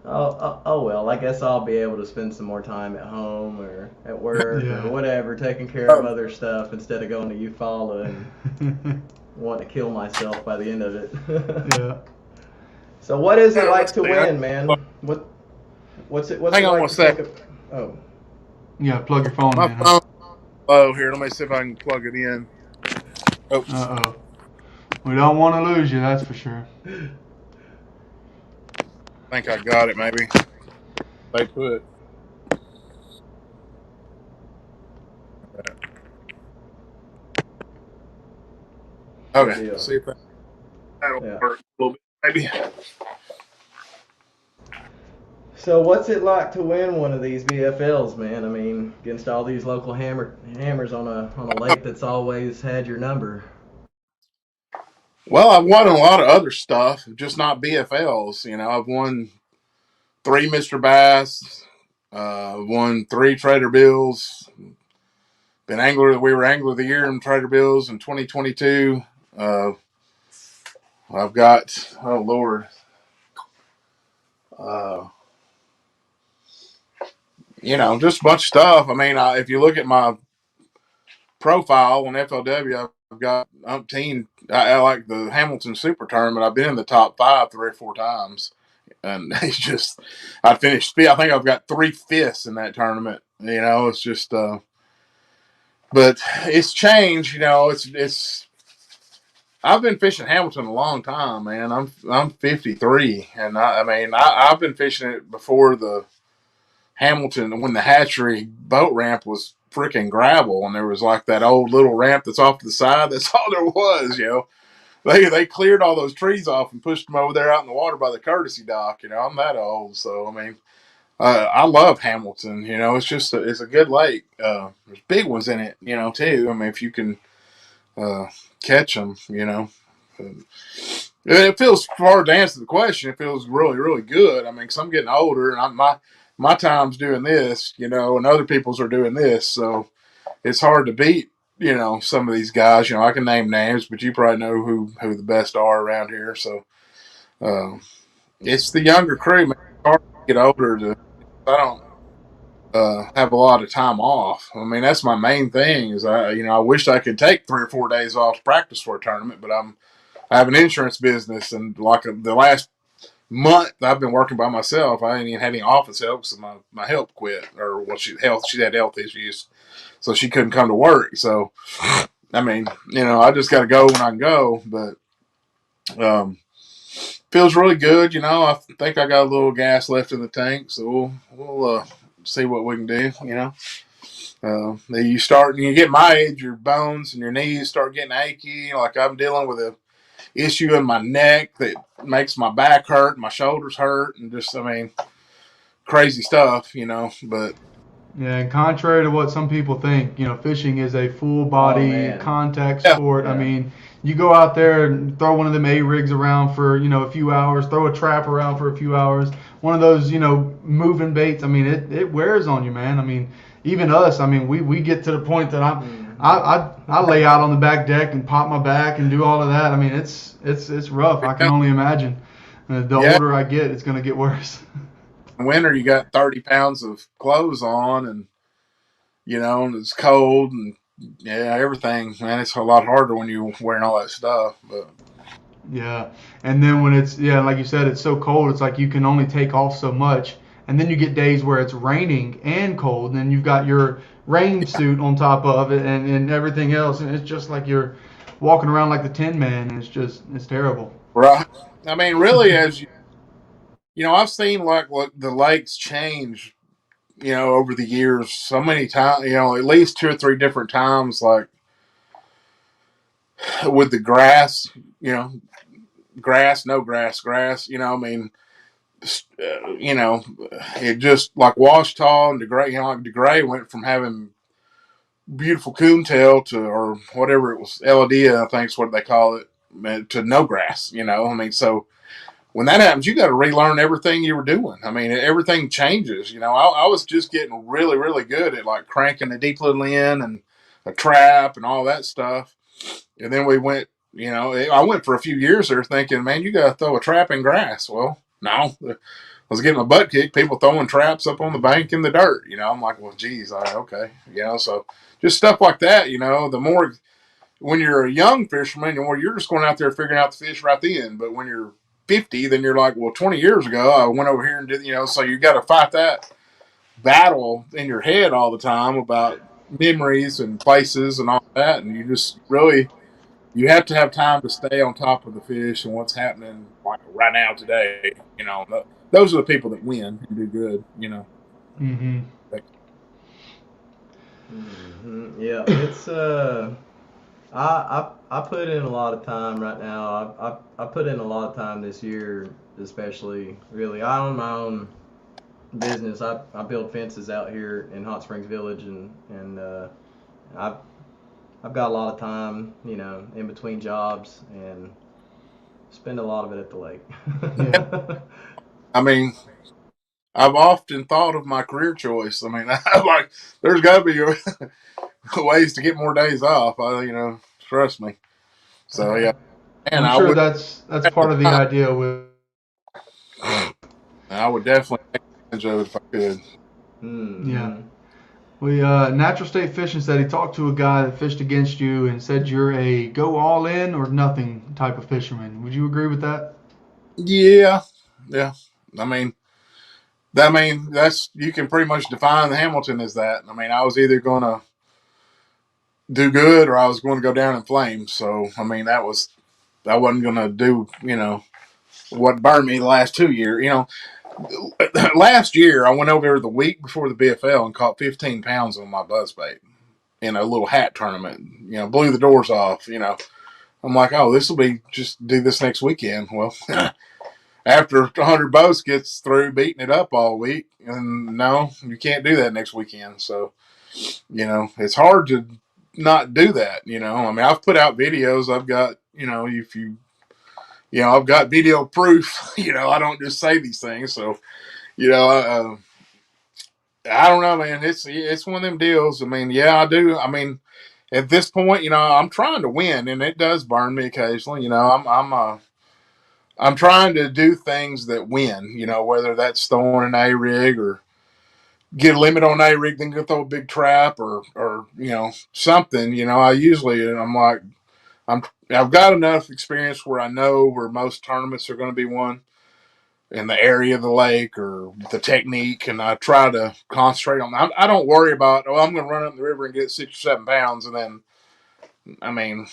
S2: oh well, I guess I'll be able to spend some more time at home or at work or whatever, taking care of other stuff instead of going to Eufaula and wanting to kill myself by the end of it.
S1: Yeah.
S2: So what is it like to win, man? What's it
S3: Hang on
S2: like
S3: one second.
S1: Oh. Yeah, plug your phone
S3: My
S1: in.
S3: phone. Oh, here, let me see if I can plug it in. Oops.
S1: Uh-oh. We don't want to lose you, that's for sure.
S3: I think I got it, maybe. They put. Okay, let's see if that'll work a little bit, maybe.
S2: So what's it like to win one of these BFLs, man? I mean, against all these local hammers on a lake that's always had your number.
S3: Well, I've won a lot of other stuff, just not BFLs. I've won 3 Mr. Bass, won 3 Trader Bills. We were Angler of the Year in Trader Bills in 2022. I've got, oh Lord, just a bunch of stuff. I mean, if you look at my profile on FLW, I've got umpteen. I like the Hamilton Super Tournament. I've been in the top 5 3 or 4 times, and it's just I finished 5th. I think I've got 3 5ths in that tournament. It's just, but it's changed. It's I've been fishing Hamilton a long time, man. I'm 53, and I've been fishing it before the Hamilton, when the hatchery boat ramp was freaking gravel, and there was like that old little ramp that's off to the side. That's all there was, you know. They cleared all those trees off and pushed them over there out in the water by the courtesy dock. You know, I'm that old, so I mean, I love Hamilton. You know, it's a good lake. There's big ones in it, you know, too. I mean, if you can uh, catch them, you know. It feels hard to answer the question. It feels really, really good. I mean, because I'm getting older, and my time's doing this, you know, and other people's are doing this, so it's hard to beat, you know, some of these guys. You know, I can name names, but you probably know who the best are around here. So uh, it's the younger crew, man. It's hard to get older. I don't have a lot of time off. I mean, that's my main thing. Is I wish I could take 3 or 4 days off to practice for a tournament, but I have an insurance business, and like the last month I've been working by myself. I ain't even had any office help because my help quit, or she had health issues, so she couldn't come to work. So I mean, you know, I just got to go when I can go. But feels really good. You know, I think I got a little gas left in the tank, so we'll see what we can do. You know, you start and you get my age, your bones and your knees start getting achy. Like I'm dealing with a issue in my neck that makes my back hurt, my shoulders hurt, and just, I mean, crazy stuff, you know. But
S1: Yeah, and contrary to what some people think, you know, fishing is a full body contact
S3: yeah,
S1: sport. I mean, you go out there and throw one of them A rigs around for, you know, a few hours, throw a trap around for a few hours, one of those, you know, moving baits. I mean, it wears on you, man. I mean, even us, I mean, we get to the point that I lay out on the back deck and pop my back and do all of that. I mean, it's rough. I can only imagine. The
S3: yeah.
S1: older I get, it's going to get worse.
S3: In winter, you got 30 pounds of clothes on, and you know, and it's cold, and yeah, everything. Man, it's a lot harder when you're wearing all that stuff. But
S1: Yeah, and then when it's like you said, it's so cold. It's like you can only take off so much, and then you get days where it's raining and cold, and then you've got your rain suit on top of it, and everything else, and it's just like you're walking around like the Tin Man, and it's terrible.
S3: right, I mean, really, as you know, I've seen like what the lakes change, you know, over the years so many times. You know, at least 2 or 3 different times, like with the grass, you know, grass, no grass, grass. You know, I mean, you know, it just like Washita and DeGray. You know, like DeGray went from having beautiful coontail to, or whatever it was, Eladia, I think is what they call it, to no grass. You know, I mean, so when that happens, you got to relearn everything you were doing. I mean, everything changes. You know, I was just getting really, really good at like cranking a deep little in and a trap and all that stuff. And then we went, you know, I went for a few years there thinking, man, you got to throw a trap in grass. Well, no, I was getting my butt kicked. People throwing traps up on the bank in the dirt. You know, I'm like, well, geez, okay. You know, so just stuff like that, you know, the more when you're a young fisherman, you're just going out there figuring out the fish right then. But when you're 50, then you're like, well, 20 years ago, I went over here and did, you know, so you got to fight that battle in your head all the time about memories and places and all that. And you just really, you have to have time to stay on top of the fish and what's happening like right now today. You know, those are the people that win and do good, you know.
S1: Mm-hmm.
S2: Yeah, it's I put in a lot of time right now. I put in a lot of time this year, especially really. I own my own business. I build fences out here in Hot Springs Village, and I've I've got a lot of time, you know, in between jobs, and spend a lot of it at the lake.
S1: Yeah.
S3: I mean, I've often thought of my career choice. I mean, I'm like, there's got to be ways to get more days off. You know, trust me. So yeah, and
S1: I'm
S3: I
S1: sure
S3: would,
S1: that's part of the idea with.
S3: I would definitely take advantage of it if I could.
S1: Yeah.
S2: Mm-hmm.
S1: We Natural State Fishing said he talked to a guy that fished against you and said you're a go all in or nothing type of fisherman. Would you agree with that?
S3: Yeah, yeah. I mean, that's you can pretty much define the Hamilton as that. I mean, I was either going to do good or I was going to go down in flames. So I mean, that was I wasn't going to do, what burned me the last 2 years. Last year I went over there the week before the BFL and caught 15 pounds on my buzzbait in a little hat tournament. Blew the doors off. I'm like, oh, this will be just do this next weekend. Well, after 100 boats gets through beating it up all week, and no, you can't do that next weekend. So, it's hard to not do that. I mean, I've put out videos. I've got, if you, I've got video proof. I don't just say these things. So, I don't know, man. It's one of them deals. I mean, yeah, I do. I mean, at this point, I'm trying to win, and it does burn me occasionally. I'm trying to do things that win. Whether that's throwing an A rig or get a limit on A rig, then go throw a big trap or something. I'm like I've got enough experience where I know where most tournaments are going to be won in the area of the lake or the technique, and I try to concentrate on that. I don't worry about, I'm going to run up the river and get 6 or 7 pounds, and then, I mean,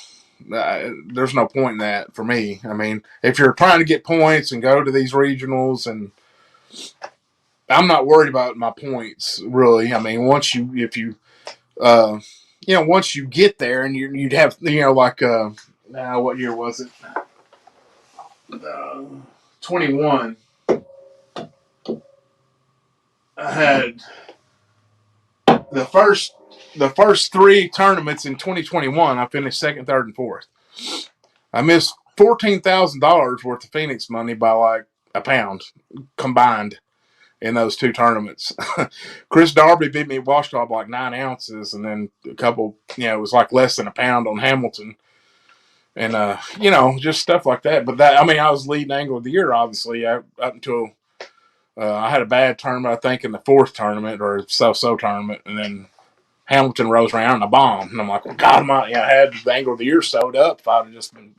S3: there's no point in that for me. I mean, if you're trying to get points and go to these regionals, and I'm not worried about my points really. I mean, once you get there and you'd have, like, now what year was it? 21. I had the first 3 tournaments in 2021. I finished second, third, and fourth. I missed $14,000 worth of Phoenix money by like a pound combined in those 2 tournaments. Chris Darby beat me at Washita by like 9 ounces, and then a couple, it was like less than a pound on Hamilton. And, just stuff like that. But I was leading angler of the year, obviously, up until I had a bad tournament, I think, in the 4th tournament or so tournament. And then Hamilton rolls around and I bombed. And I'm like, well, God, I had the angler of the year sewed up. If I would have just been,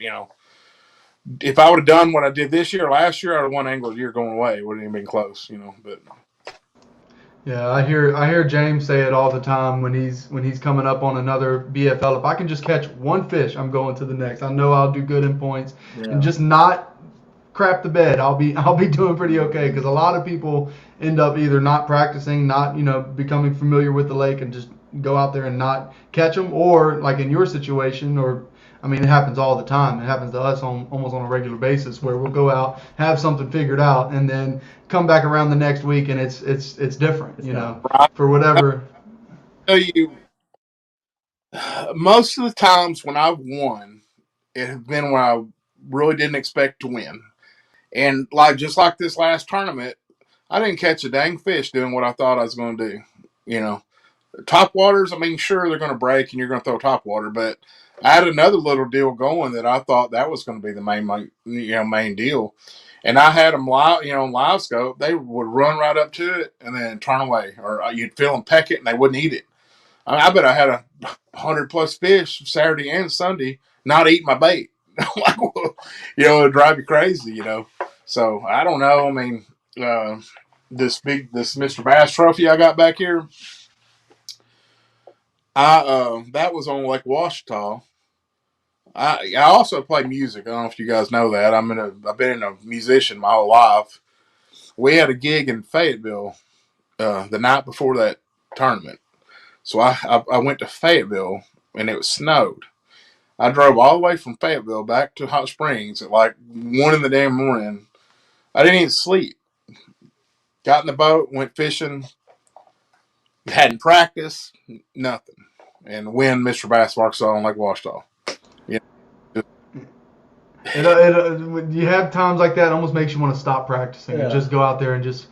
S3: if I would have done what I did this year, last year, I would have won angler of the year going away. It wouldn't even been close, but.
S1: Yeah, I hear James say it all the time when he's coming up on another BFL. If I can just catch one fish, I'm going to the next. I know I'll do good in points, and just not crap the bed. I'll be doing pretty okay, because a lot of people end up either not practicing, not becoming familiar with the lake, and just go out there and not catch them, or like in your situation, or I mean, it happens all the time. It happens to us almost on a regular basis, where we'll go out, have something figured out, and then come back around the next week and it's different, for whatever.
S3: I tell you, most of the times when I've won, it has been when I really didn't expect to win. And just like this last tournament, I didn't catch a dang fish doing what I thought I was going to do. Top waters, I mean, sure, they're going to break and you're going to throw top water, but I had another little deal going that I thought that was going to be the main deal. And I had them live, on live scope. They would run right up to it and then turn away, or you'd feel them peck it and they wouldn't eat it. I bet I had 100+ fish Saturday and Sunday not eating my bait. Like, it'd drive you crazy, So I don't know. I mean, this Mr. Bass trophy I got back here, that was on Lake Washita. I also play music. I don't know if you guys know that. I've been a musician my whole life. We had a gig in Fayetteville the night before that tournament. So I went to Fayetteville and it was snowed. I drove all the way from Fayetteville back to Hot Springs at like 1 in the damn morning. I didn't even sleep. Got in the boat, went fishing, hadn't practiced, nothing. And win Mr. Bass Arkansas on Lake Washita.
S1: You have times like that, it almost makes you want to stop practicing and just go out there and just.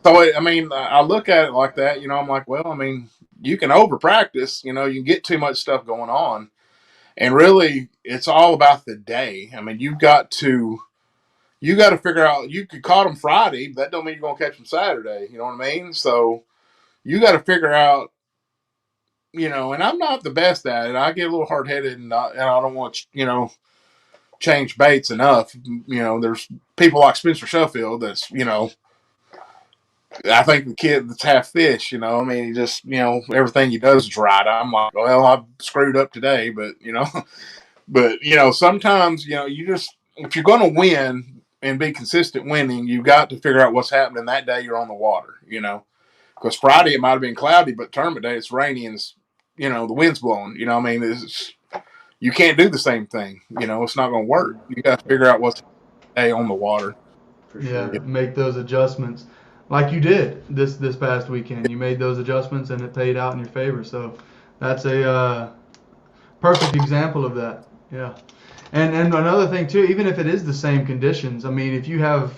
S3: So, I look at it like that, I'm like, well, you can over practice, you can get too much stuff going on. And really, it's all about the day. You got to figure out, you could caught them Friday, but that don't mean you're going to catch them Saturday. You know what I mean? So you got to figure out, and I'm not the best at it. I get a little hard headed and I don't want, change baits enough. There's people like Spencer Sheffield that's, I think the kid that's half fish, he just, everything he does is right. I'm like, well, I've screwed up today, but, But sometimes you just if you're going to win and be consistent winning, you've got to figure out what's happening that day you're on the water. Because Friday it might have been cloudy, but tournament day it's rainy and the wind's blowing. You can't do the same thing. It's not going to work. You got to figure out what's day on the water.
S2: For sure.
S1: Make those adjustments like you did this past weekend. You made those adjustments and it paid out in your favor. So that's a perfect example of that. Yeah. And another thing too, even if it is the same conditions, I mean, if you have,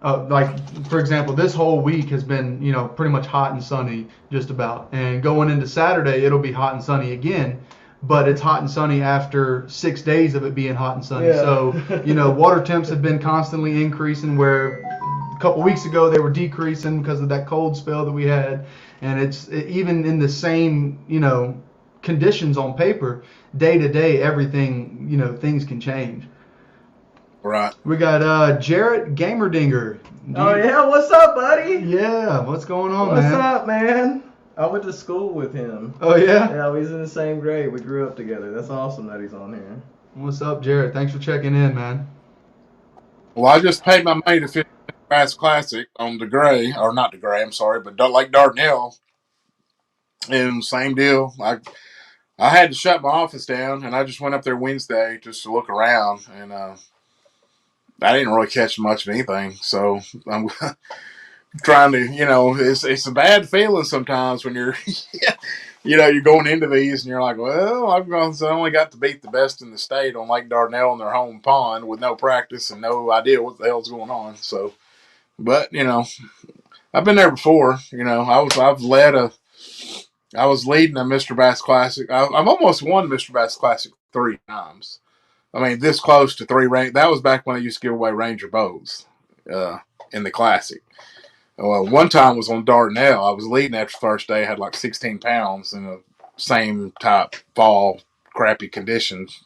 S1: like for example, this whole week has been, pretty much hot and sunny just about. And going into Saturday, it'll be hot and sunny again. But it's hot and sunny after 6 days of it being hot and sunny.
S2: Yeah.
S1: So, water temps have been constantly increasing where a couple weeks ago they were decreasing because of that cold spell that we had. And even in the same, conditions on paper, day to day, everything, things can change.
S3: Right.
S1: We got Jarrett Gamerdinger.
S2: Oh, yeah. What's up, buddy?
S1: Yeah. What's going on,
S2: man?
S1: What's
S2: up, man? I went to school with him.
S1: Oh, yeah?
S2: Yeah, he's in the same grade. We grew up together. That's awesome that he's on here.
S1: What's up, Jarrett? Thanks for checking in, man.
S3: Well, I just paid my money to fit the Bass Classic on DeGray, or not DeGray, I'm sorry, but Lake Dardanelle. And same deal. I had to shut my office down, and I just went up there Wednesday just to look around, and I didn't really catch much of anything. So I'm trying to, it's a bad feeling sometimes when you're, you're going into these and you're like, well, I only got to beat the best in the state on Lake Dardanelle in their home pond with no practice and no idea what the hell's going on. So, but I've been there before. I was leading a Mr. Bass Classic. I've almost won Mr. Bass Classic 3 times. I mean, this close to 3 range. That was back when I used to give away Ranger bows in the Classic. Well, one time was on Dardanelle. I was leading after the first day. I had like 16 pounds in the same type fall, crappy conditions,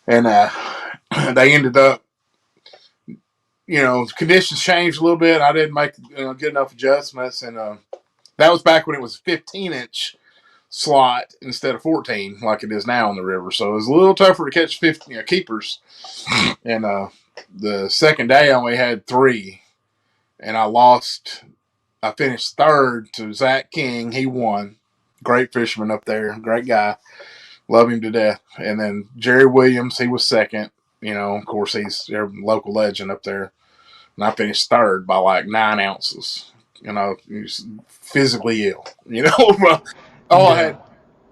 S3: And they ended up, conditions changed a little bit. I didn't make good enough adjustments. And that was back when it was a 15-inch slot instead of 14 like it is now on the river. So it was a little tougher to catch 50 keepers. And the second day I only had 3. And I finished 3rd to Zach King. He won. Great fisherman up there. Great guy. Love him to death. And then Jerry Williams, he was 2nd. Of course, he's a local legend up there. And I finished 3rd by like 9 ounces. He was physically ill. I had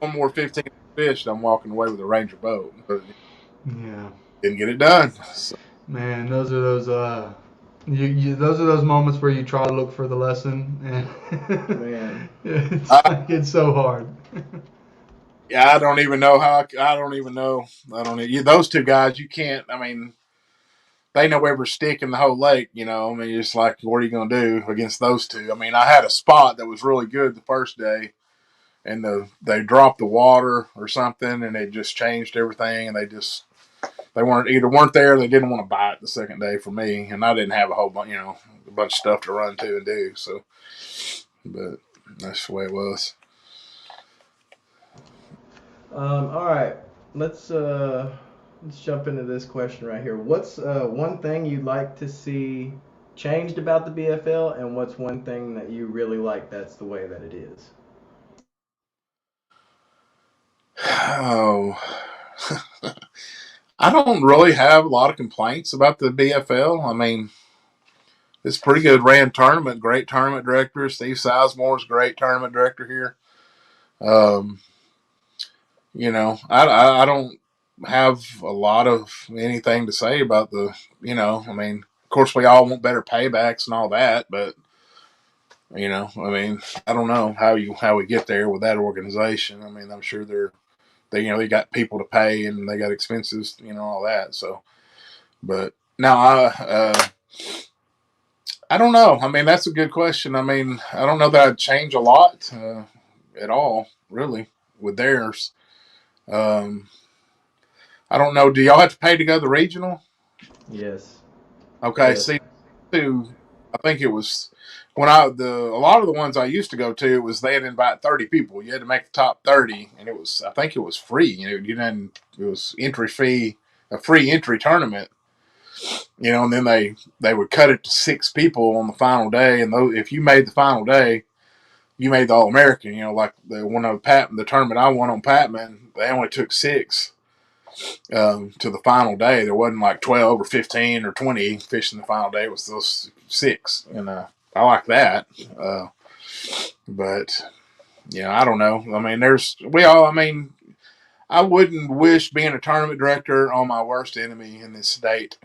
S3: one more 15 fish, and I'm walking away with a Ranger boat. But didn't get it done. So.
S1: Man, those are those those are those moments where you try to look for the lesson, and
S2: man,
S1: it's so hard.
S3: Yeah, I don't even know how. Those 2 guys, you can't. I mean, they know every stick in the whole lake. It's like, what are you going to do against those 2? I mean, I had a spot that was really good the first day, and they dropped the water or something, and it just changed everything, and they weren't there. They didn't want to bite the second day for me, and I didn't have a whole bunch, a bunch of stuff to run to and do. So, but that's the way it was.
S2: All right, let's jump into this question right here. What's one thing you'd like to see changed about the BFL, and what's one thing that you really like that's the way that it is?
S3: Oh. I don't really have a lot of complaints about the BFL. I mean, it's pretty good ran tournament, great tournament director. Steve Sizemore's great tournament director here. I don't have a lot of anything to say about the, I mean, of course we all want better paybacks and all that, but I mean, I don't know how we get there with that organization. I mean, I'm sure they got people to pay and they got expenses, all that. So, but now I don't know. I mean, that's a good question. I mean, I don't know that I'd change a lot at all, really, with theirs. I don't know. Do y'all have to pay to go to the regional?
S2: Yes.
S3: Okay.
S2: Yes.
S3: See, too, I think it was when a lot of the ones I used to go to, it was they'd invite 30 people. You had to make the top 30, and I think it was free. You didn't. It was entry fee, a free entry tournament. And then they would cut it to 6 people on the final day, and if you made the final day, you made the All American. Like the tournament I won on Patman, they only took 6 to the final day. There wasn't like 12 or 15 or 20 fishing the final day. It was those 6, and I like that. But I don't know. I mean, I wouldn't wish being a tournament director on my worst enemy in this state.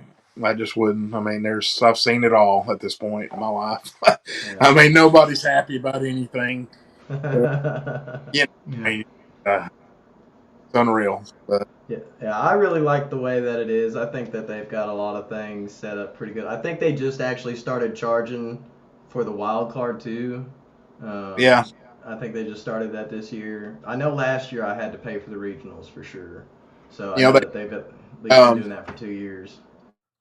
S3: I just wouldn't. I mean, I've seen it all at this point in my life. I mean, nobody's happy about anything. It's unreal. But
S2: yeah, I really like the way that it is. I think that they've got a lot of things set up pretty good. I think they just actually started charging for the wild card too.
S3: Yeah.
S2: I think they just started that this year. I know last year I had to pay for the regionals for sure. So I know that they've been doing that for 2 years.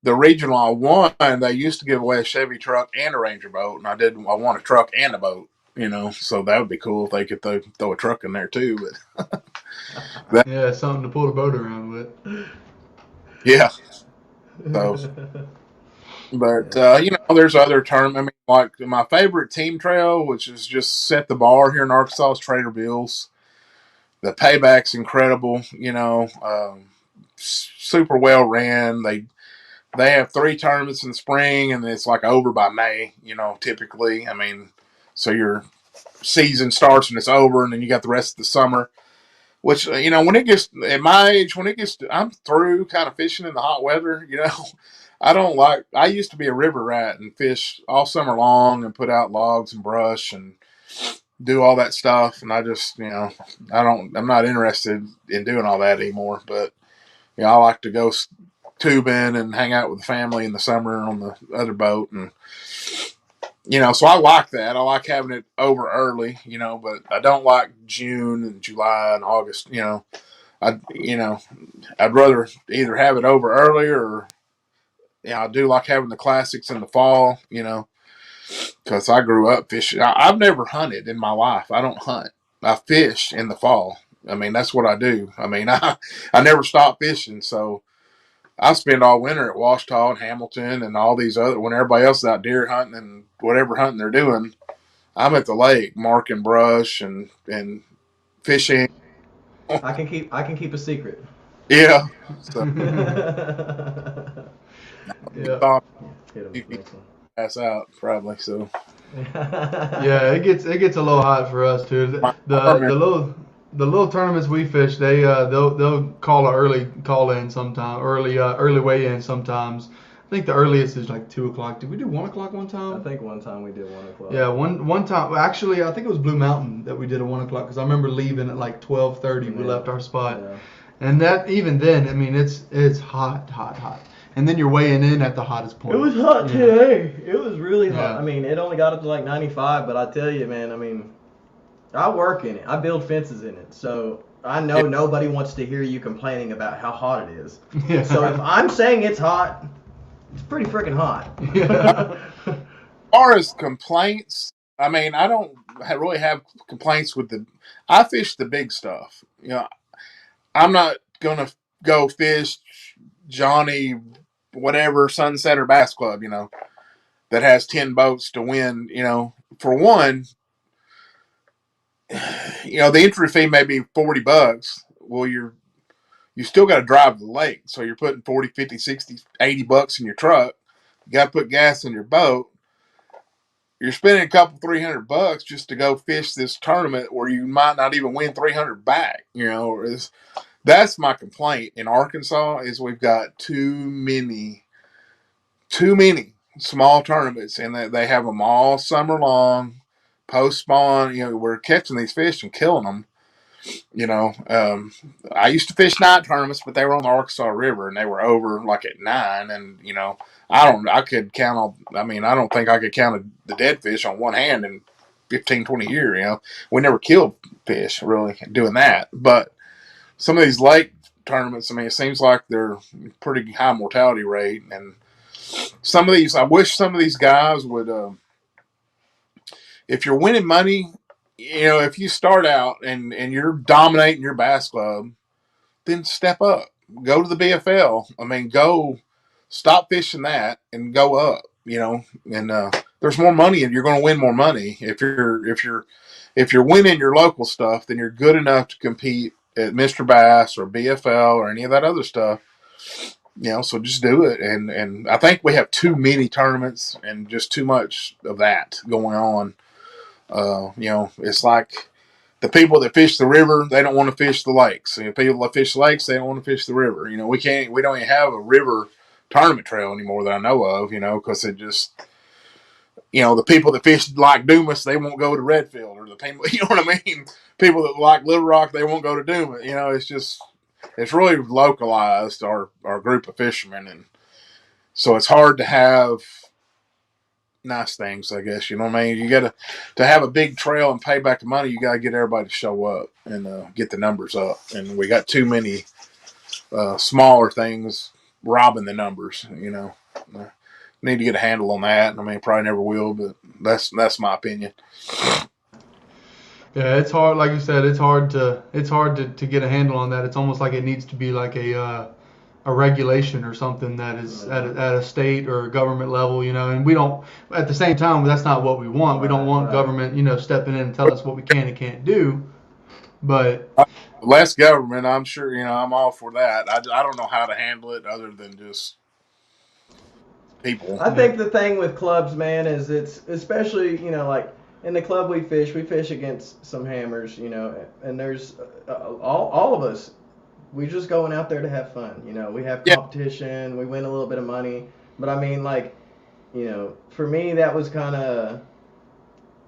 S3: The regional I won, they used to give away a Chevy truck and a Ranger boat, and I won a truck and a boat. So that would be cool if they could throw a truck in there too. But
S1: yeah, something to pull the boat around with.
S3: Yeah. So, but there's other terms. I mean, like my favorite team trail, which is just set the bar here in Arkansas, is Trader Bill's. The payback's incredible. Super well ran. They have 3 tournaments in the spring, and it's like over by May. Typically. I mean, so your season starts and it's over, and then you got the rest of the summer. Which when it gets at my age, I'm through kind of fishing in the hot weather. I don't like. I used to be a river rat and fish all summer long and put out logs and brush and do all that stuff. And I just I'm not interested in doing all that anymore. But I like to go tubing and hang out with the family in the summer on the other boat, and so I like that. I like having it over early, but I don't like June and July and August. I'd rather either have it over early or I do like having the classics in the fall, because I grew up fishing. I've never hunted in my life. I don't hunt. I fish in the fall. I mean, that's what I do. I mean, I never stop fishing, so I spend all winter at Washita and Hamilton and all these other, when everybody else is out deer hunting and whatever hunting they're doing, I'm at the lake marking brush and fishing.
S2: I can keep a secret.
S3: Yeah. So,
S1: yeah.
S3: You can pass out probably. So.
S1: Yeah, it gets a little hot for us too. The little tournaments we fish, they'll call an early call in sometime, early weigh in sometimes. I think the earliest is like 2:00. Did we do 1:00 one time?
S2: I think one time we did 1:00.
S1: Yeah, one time. Actually, I think it was Blue Mountain that we did at 1:00 because I remember leaving at like 12:30. We left our spot, and that even then, I mean, it's hot. And then you're weighing in at the hottest point.
S2: It was hot today. It was really hot. I mean, it only got up to like 95, but I tell you, man, I mean, I work in it. I build fences in it. So I know nobody wants to hear you complaining about how hot it is. Yeah. So if I'm saying it's hot, it's pretty freaking hot.
S3: Yeah. As far as complaints, I mean, I don't really have complaints with I fish the big stuff. I'm not going to go fish Johnny whatever Sunset or Bass Club, that has 10 boats to win. For one, the entry fee may be $40. Well, you still got to drive to the lake. So you're putting 40, 50, 60, $80 in your truck. You got to put gas in your boat. You're spending a couple, $300 just to go fish this tournament where you might not even win 300 back. That's my complaint in Arkansas is we've got too many small tournaments, and they have them all summer long, post spawn. We're catching these fish and killing them. I used to fish night tournaments, but they were on the Arkansas River and they were over like at 9. And I don't think I could count the dead fish on one hand in 15, 20 years. We never killed fish really doing that, but some of these lake tournaments, I mean, it seems like they're pretty high mortality rate, and I wish some of these guys would, if you're winning money, if you start out and you're dominating your bass club, then step up, go to the BFL. I mean, go stop fishing that and go up, and there's more money and you're going to win more money. If you're winning your local stuff, then you're good enough to compete at Mr. Bass or BFL or any of that other stuff. So just do it. And I think we have too many tournaments and just too much of that going on. It's like the people that fish the river, they don't want to fish the lakes. And the people that fish the lakes, they don't want to fish the river. We don't even have a river tournament trail anymore that I know of, because it just, the people that fish like Dumas, they won't go to Redfield, or the people, you know what I mean? People that like Little Rock, they won't go to Dumas. It's really localized, our group of fishermen. And so it's hard to have nice things, I guess. You know what I mean? You got to have a big trail and pay back the money. You got to get everybody to show up and get the numbers up. And we got too many smaller things robbing the numbers. Need to get a handle on that. I mean, probably never will, but that's my opinion.
S1: Yeah, it's hard. Like you said, it's hard to get a handle on that. It's almost like it needs to be like a regulation or something that is at a state or a government level, and we don't, at the same time, that's not what we want. We don't want government, stepping in and telling us what we can and can't do. But
S3: less government, I'm sure, I'm all for that. I don't know how to handle it other than just people.
S2: I think the thing with clubs, man, is it's especially, like in the club we fish against some hammers, and there's all of us, we're just going out there to have fun. We have competition, we win a little bit of money. But I mean, like, for me, that was kind of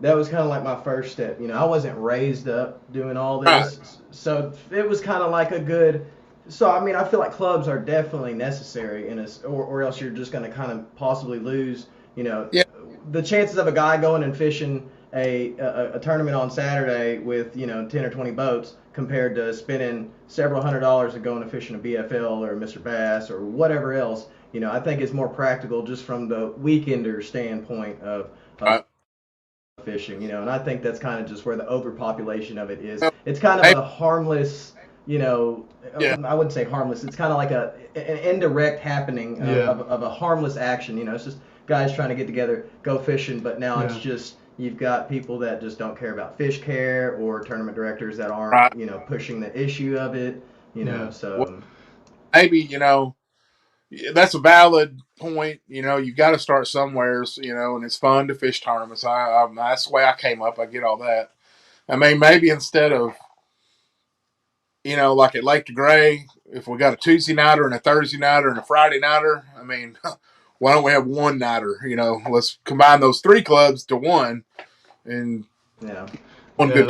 S2: like my first step. I wasn't raised up doing all this. So it was kind of like a good. So, I mean, I feel like clubs are definitely necessary or else you're just going to kind of possibly lose, the chances of a guy going and fishing a tournament on Saturday with 10 or 20 boats compared to spending several $100s and going to fishing a BFL or Mr. Bass or whatever else. I think it's more practical just from the weekender standpoint of fishing. And I think that's kind of just where the overpopulation of it is. It's kind of a harmless. I wouldn't say harmless. It's kind of like an indirect happening of a harmless action. It's just guys trying to get together, go fishing, but now it's just you've got people that just don't care about fish care or tournament directors that aren't, pushing the issue of it, so.
S3: Well, maybe, that's a valid point. You've got to start somewhere, and it's fun to fish tournaments. That's the way I came up. I get all that. I mean, maybe instead of, like at Lake DeGray, if we got a Tuesday nighter and a Thursday nighter and a Friday nighter, I mean, why don't we have one nighter? Let's combine those three clubs to one, and one good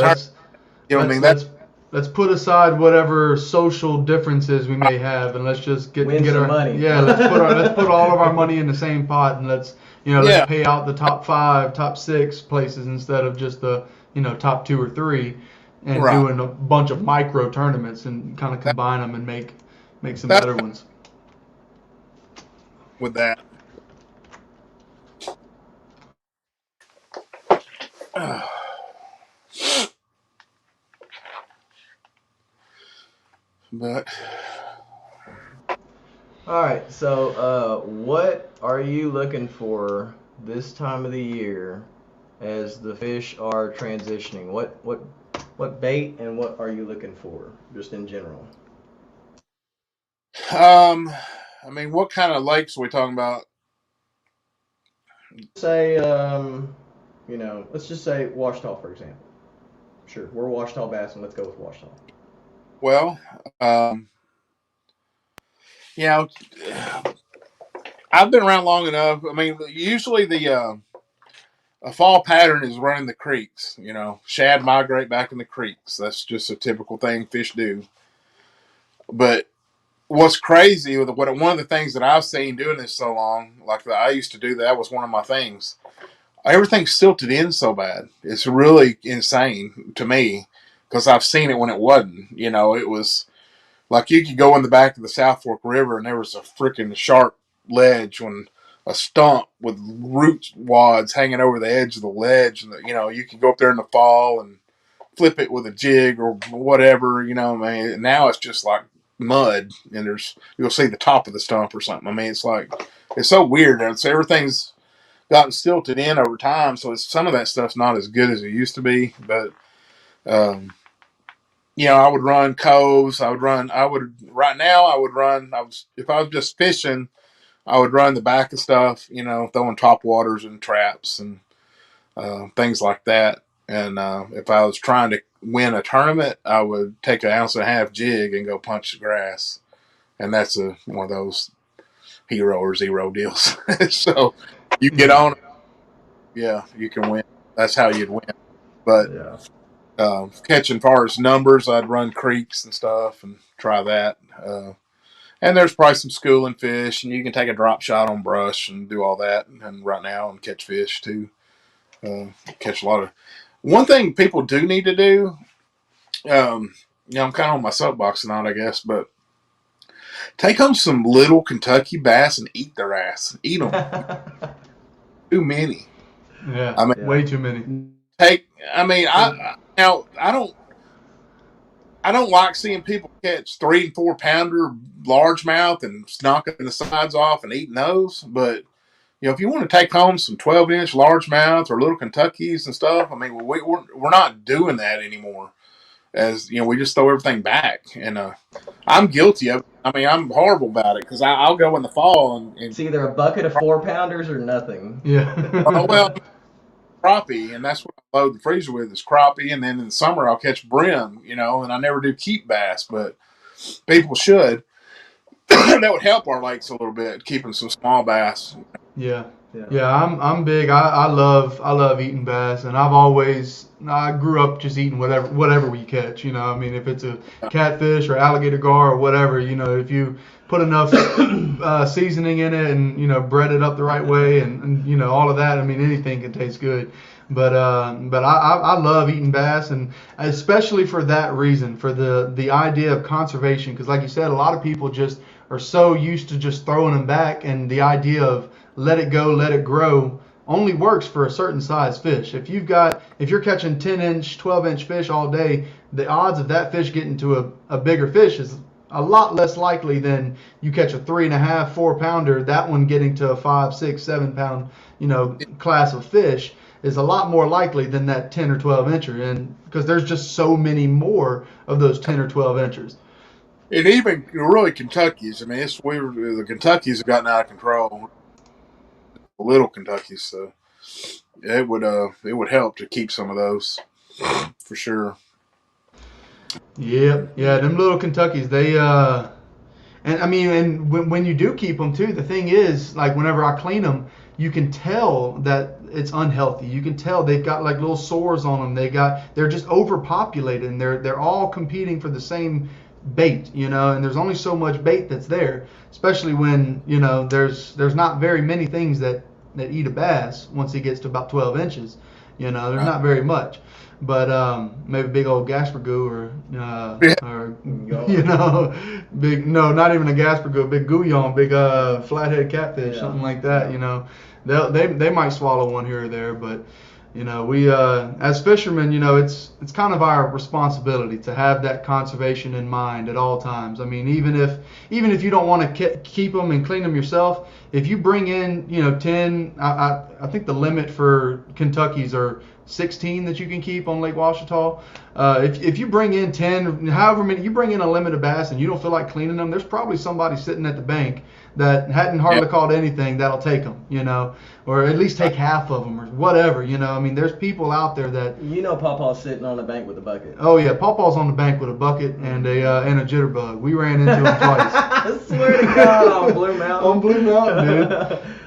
S3: tournament.
S1: Let's put aside whatever social differences we may have, and let's just get our
S2: money.
S1: Yeah, let's put all of our money in the same pot, and let's pay out the top 5, top 6 places instead of just the top 2 or 3. And doing a bunch of micro tournaments and kind of combine them and make some better ones.
S3: With that. But.
S2: All right, so what are you looking for this time of the year as the fish are transitioning? What bait and what are you looking for, just in general?
S3: I mean, what kind of lakes are we talking about?
S2: Say, let's just say Washita, for example. Sure, we're Washita bass, and let's go with Washita.
S3: Well, I've been around long enough. I mean, usually a fall pattern is running the creeks. Shad migrate back in the creeks. That's just a typical thing fish do. But what's crazy with one of the things that I've seen doing this so long, like I used to do, that was one of my things. Everything's silted in so bad. It's really insane to me because I've seen it when it wasn't. It was like you could go in the back of the South Fork River and there was a freaking sharp ledge when a stump with root wads hanging over the edge of the ledge, and you can go up there in the fall and flip it with a jig or whatever. Man, now it's just like mud, and you'll see the top of the stump or something. I mean, it's so weird. Everything's gotten silted in over time, so some of that stuff's not as good as it used to be. But I would run coves. Right now I would run. If I was just fishing, I would run the back of stuff. Throwing top waters and traps and things like that. And if I was trying to win a tournament, I would take 1.5 ounce jig and go punch the grass. And that's one of those hero or zero deals. So you get on it, yeah, you can win. That's how you'd win. But catching far as numbers, I'd run creeks and stuff and try that. And there's probably some schooling fish, and you can take a drop shot on brush and do all that and right now and catch fish too. Catch a lot of. One thing people do need to do, I'm kind of on my soapbox tonight, I guess, but take home some little Kentucky bass and eat their ass. Eat them. Too many.
S1: Yeah, I mean, way too many.
S3: I don't like seeing people catch 3 and 4 pounder largemouth and knocking the sides off and eating those, but if you want to take home some 12-inch largemouth or little Kentuckys and stuff, I mean, we're not doing that anymore. As we just throw everything back, and I'm guilty of it. I mean, I'm horrible about it because I'll go in the fall and
S2: it's either a bucket of 4-pounders or nothing.
S1: Yeah.
S3: Well, crappie, and that's what I load the freezer with is crappie, and then in the summer I'll catch brim, and I never do keep bass, but people should. That would help our lakes a little bit, keeping some small bass.
S1: Yeah. I'm big. I love eating bass, and I grew up just eating whatever we catch. I mean, if it's a catfish or alligator gar or whatever, if you put enough seasoning in it and bread it up the right way and all of that, I mean, anything can taste good. But I love eating bass, and especially for that reason, for the idea of conservation, because like you said, a lot of people just are so used to just throwing them back, and the idea of let it go, let it grow only works for a certain size fish. If you're catching 10-inch, 12-inch fish all day, the odds of that fish getting to a bigger fish is a lot less likely than you catch a 3.5, 4-pounder. That one getting to a 5, 6, 7-pound, class of fish is a lot more likely than that 10 or 12 incher, and because there's just so many more of those 10 or 12 inchers.
S3: And even really Kentuckys. I mean, the Kentuckys have gotten out of control. Little Kentuckys, so it would help to keep some of those for sure.
S1: Yeah, them little Kentuckys, they and I mean, and when you do keep them too, the thing is, like whenever I clean them, you can tell that it's unhealthy. You can tell they've got like little sores on them. They're just overpopulated, and they're all competing for the same bait, and there's only so much bait that's there, especially when there's not very many things that eat a bass once he gets to about 12 inches. There's not very much, but maybe big old Gaspergoo or big, no, not even a Gaspergoo, big Gouillon, big flathead catfish, something like that. They might swallow one here or there, but we as fishermen, it's kind of our responsibility to have that conservation in mind at all times. I mean, even if you don't want to keep them and clean them yourself, if you bring in 10, I think the limit for Kentuckys are 16 that you can keep on Lake Ouachita. If you bring in 10, however many you bring in a limit of bass and you don't feel like cleaning them, there's probably somebody sitting at the bank that hadn't hardly caught anything that'll take them, or at least take half of them or whatever, I mean, there's people out there that
S2: Pawpaw's sitting on the bank with a bucket.
S1: Oh yeah, Pawpaw's on the bank with a bucket and a jitterbug. We ran into him twice.
S2: I swear to God, on Blue Mountain.
S1: On Blue Mountain, dude.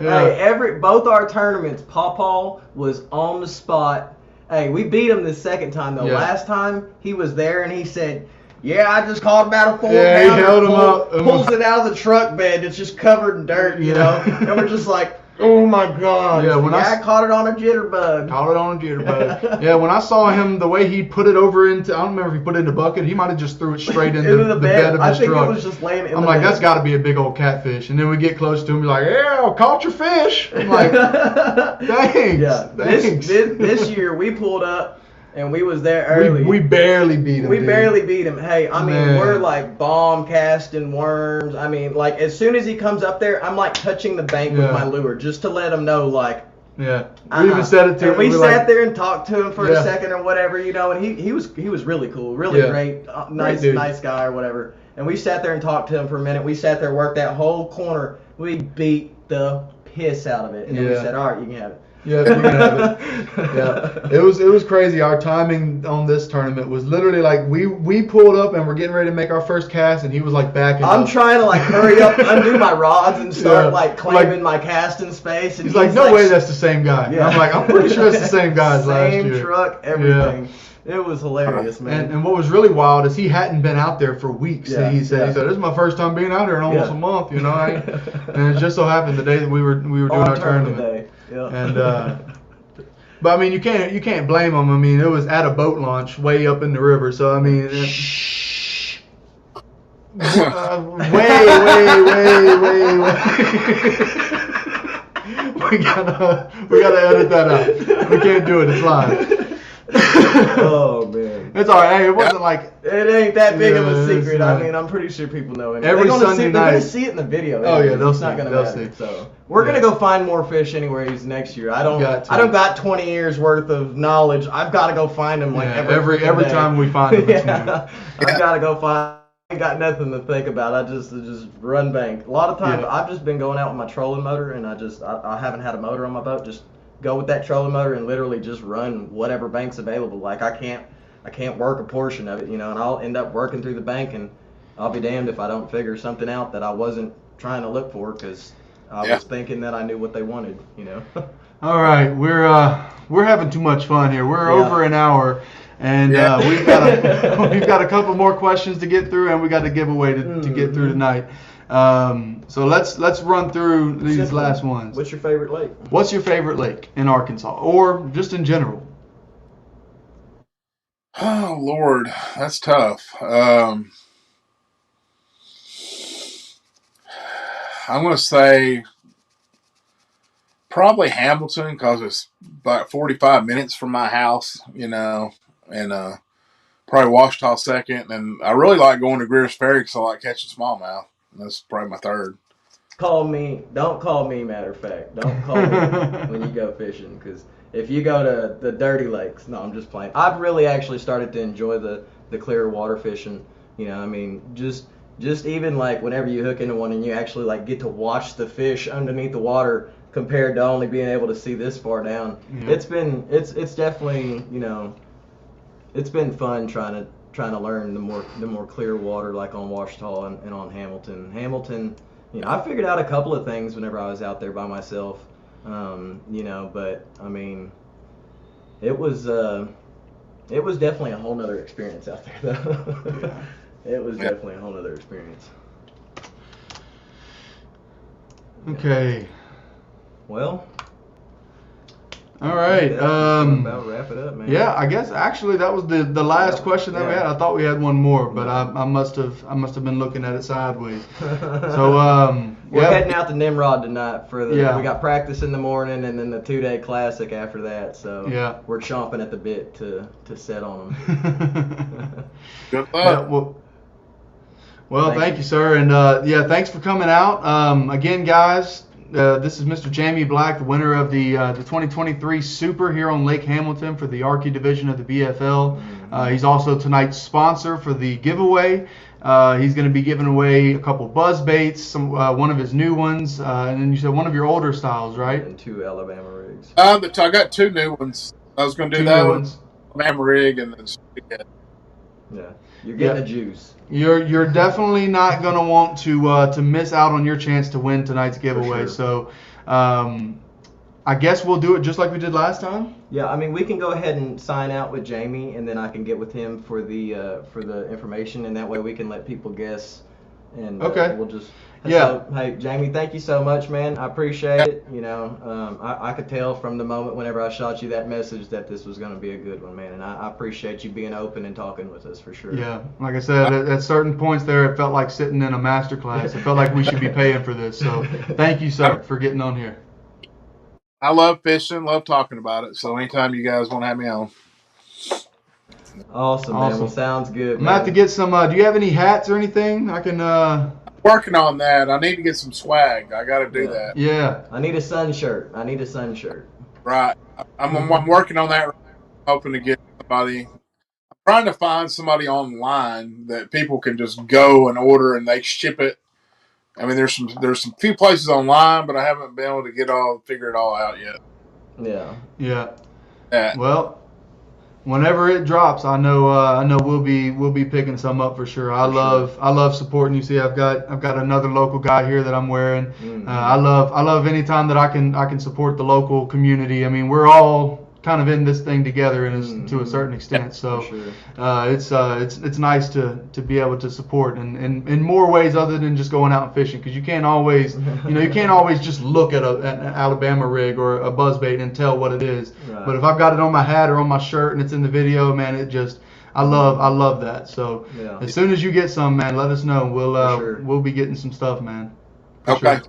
S1: Yeah.
S2: Hey, both our tournaments, Pawpaw was on the spot. Hey, we beat him the second time though.
S1: Yeah.
S2: Last time he was there and he said, "Yeah, I just caught about a 4 pounder."
S1: Yeah, he held him up.
S2: Pulls it out of the truck bed. It's just covered in dirt, and we're just like, Oh my God!
S1: Yeah, when
S2: I caught it on a jitterbug.
S1: Caught it on a jitterbug. Yeah, when I saw him, the way he put it over into, I don't remember if he put it in the bucket. He might have just threw it straight into the bed of his truck.
S2: I think it was just laying in
S1: I'm
S2: the
S1: like,
S2: bed.
S1: that's got to be a big old catfish. And then we get close to him, he's like, yeah, caught your fish. I'm like, thanks.
S2: Yeah.
S1: Thanks.
S2: This year we pulled up. And we was there early.
S1: We barely beat him.
S2: We barely beat him. Hey, I mean,
S1: Man.
S2: we're like bomb casting worms. I mean, like as soon as he comes up there, I'm like touching the bank with my lure just to let him know, like.
S1: Yeah. We even said it to him.
S2: And we sat there and talked to him for
S1: Yeah.
S2: a second or whatever, you know. And he was really cool, really great, nice guy or whatever. And we sat there and talked to him for a minute. We sat there, worked that whole corner. We beat the piss out of it, and then we said, all right, you can have it.
S1: Yeah, you can have it. Yeah, it was crazy. Our timing on this tournament was literally like we pulled up and we're getting ready to make our first cast, and he was like backing up.
S2: I'm trying to like hurry up, undo my rods, and start like claiming my casting space. And
S1: he's like, no way, that's the same guy. Yeah. I'm like, I'm pretty sure it's the same guy as last year.
S2: Same truck, everything. Yeah. It was hilarious, man.
S1: And what was really wild is he hadn't been out there for weeks.
S2: Yeah,
S1: he said, this is my first time being out here in almost a month, you know. And it just so happened the day that we were doing our tournament.
S2: Day. Yeah.
S1: And but I mean, you can't blame him. I mean, it was at a boat launch way up in the river. So I mean, we gotta edit that out. We can't do it. It's live.
S2: Oh man,
S1: it's all right. Hey, it wasn't like
S2: it ain't that big of a secret. I mean, I'm pretty sure people know it.
S1: Every Sunday night,
S2: they're gonna see it in the video.
S1: Oh yeah,
S2: it's not gonna matter. So we're gonna go find more fish anyways next year. I don't got 20 years worth of knowledge. I've got to go find them like every
S1: time we find them. It's new.
S2: I've got to go find. I ain't got nothing to think about. I just run bank. A lot of times I've just been going out with my trolling motor, and I haven't had a motor on my boat. Just go with that trolling motor and literally just run whatever bank's available. Like I can't work a portion of it, you know, and I'll end up working through the bank, and I'll be damned if I don't figure something out that I wasn't trying to look for because I was thinking that I knew what they wanted, you know.
S1: All right, we're having too much fun here. We're over an hour. And we've got a couple more questions to get through, and we got a giveaway to get through tonight. So let's run through these last ones.
S2: What's your favorite lake?
S1: What's your favorite lake in Arkansas, or just in general?
S3: Oh Lord, that's tough. I'm gonna say probably Hamilton because it's about 45 minutes from my house, you know. And probably Washita second, and I really like going to Greer's Ferry because I like catching smallmouth. That's probably my third.
S2: Don't call me, matter of fact. Don't call me when you go fishing, because if you go to the dirty lakes, no, I'm just playing. I've really actually started to enjoy the clear water fishing. You know, I mean, just even like whenever you hook into one and you actually like get to watch the fish underneath the water compared to only being able to see this far down. Yeah. It's definitely, you know, it's been fun trying to learn the more clear water like on Washita and on Hamilton. Hamilton, you know, I figured out a couple of things whenever I was out there by myself, you know, but I mean, it was definitely a whole nother experience out there though. Yeah. It was definitely a whole nother experience.
S1: Okay.
S2: Well.
S1: All right.
S2: About wrap it up, man.
S1: Yeah, I guess actually that was the last question that we had. I thought we had one more, but I must have been looking at it sideways. So
S2: we're heading out to Nimrod tonight for we got practice in the morning and then the 2-day classic after that. So we're chomping at the bit to set on them.
S3: Good luck.
S1: Yeah, well, thank you, sir, and thanks for coming out. Again, guys. This is Mr. Jamey Black, the winner of the 2023 Super here on Lake Hamilton for the Arkie division of the BFL. He's also tonight's sponsor for the giveaway. He's going to be giving away a couple buzz baits, one of his new ones, and then you said one of your older styles, right?
S2: And 2 Alabama rigs.
S3: I got 2 new ones. I was going to do that one, Alabama rig, and then
S2: yeah. You're getting the juice.
S1: You're definitely not going to want to miss out on your chance to win tonight's giveaway. Sure. So I guess we'll do it just like we did last time.
S2: Yeah, I mean, we can go ahead and sign out with Jamey, and then I can get with him for the information, and that way we can let people guess. And we'll just. So, hey, Jamey, thank you so much, man. I appreciate it. You know, I could tell from the moment whenever I shot you that message that this was going to be a good one, man. And I appreciate you being open and talking with us for sure.
S1: Yeah, like I said, at certain points there, it felt like sitting in a master class. It felt like we should be paying for this. So thank you, sir, for getting on here.
S3: I love fishing, love talking about it. So anytime you guys want to have me on.
S2: Awesome, man. Well, sounds good,
S1: I'm going to have to get some, do you have any hats or anything? I can,
S3: working on that. I need to get some swag. I got to do that.
S1: Yeah.
S2: I need a sun shirt.
S3: Right. I'm working on that. Hoping to get somebody. I'm trying to find somebody online that people can just go and order and they ship it. I mean, there's some few places online, but I haven't been able to figure it all out yet.
S2: Yeah.
S1: Yeah. Well, whenever it drops, I know we'll be picking some up for sure. I love supporting you. See, I've got another local guy here that I'm wearing.
S2: Mm-hmm.
S1: I love any time that I can support the local community. I mean, we're all kind of in this thing together, and to a certain extent. So it's nice to be able to support in more ways other than just going out and fishing, because you can't always just look at an Alabama rig or a buzzbait and tell what it is.
S2: Right.
S1: But if I've got it on my hat or on my shirt and it's in the video, man, I love that. So as soon as you get some, man, let us know. We'll be getting some stuff, man.
S3: Okay.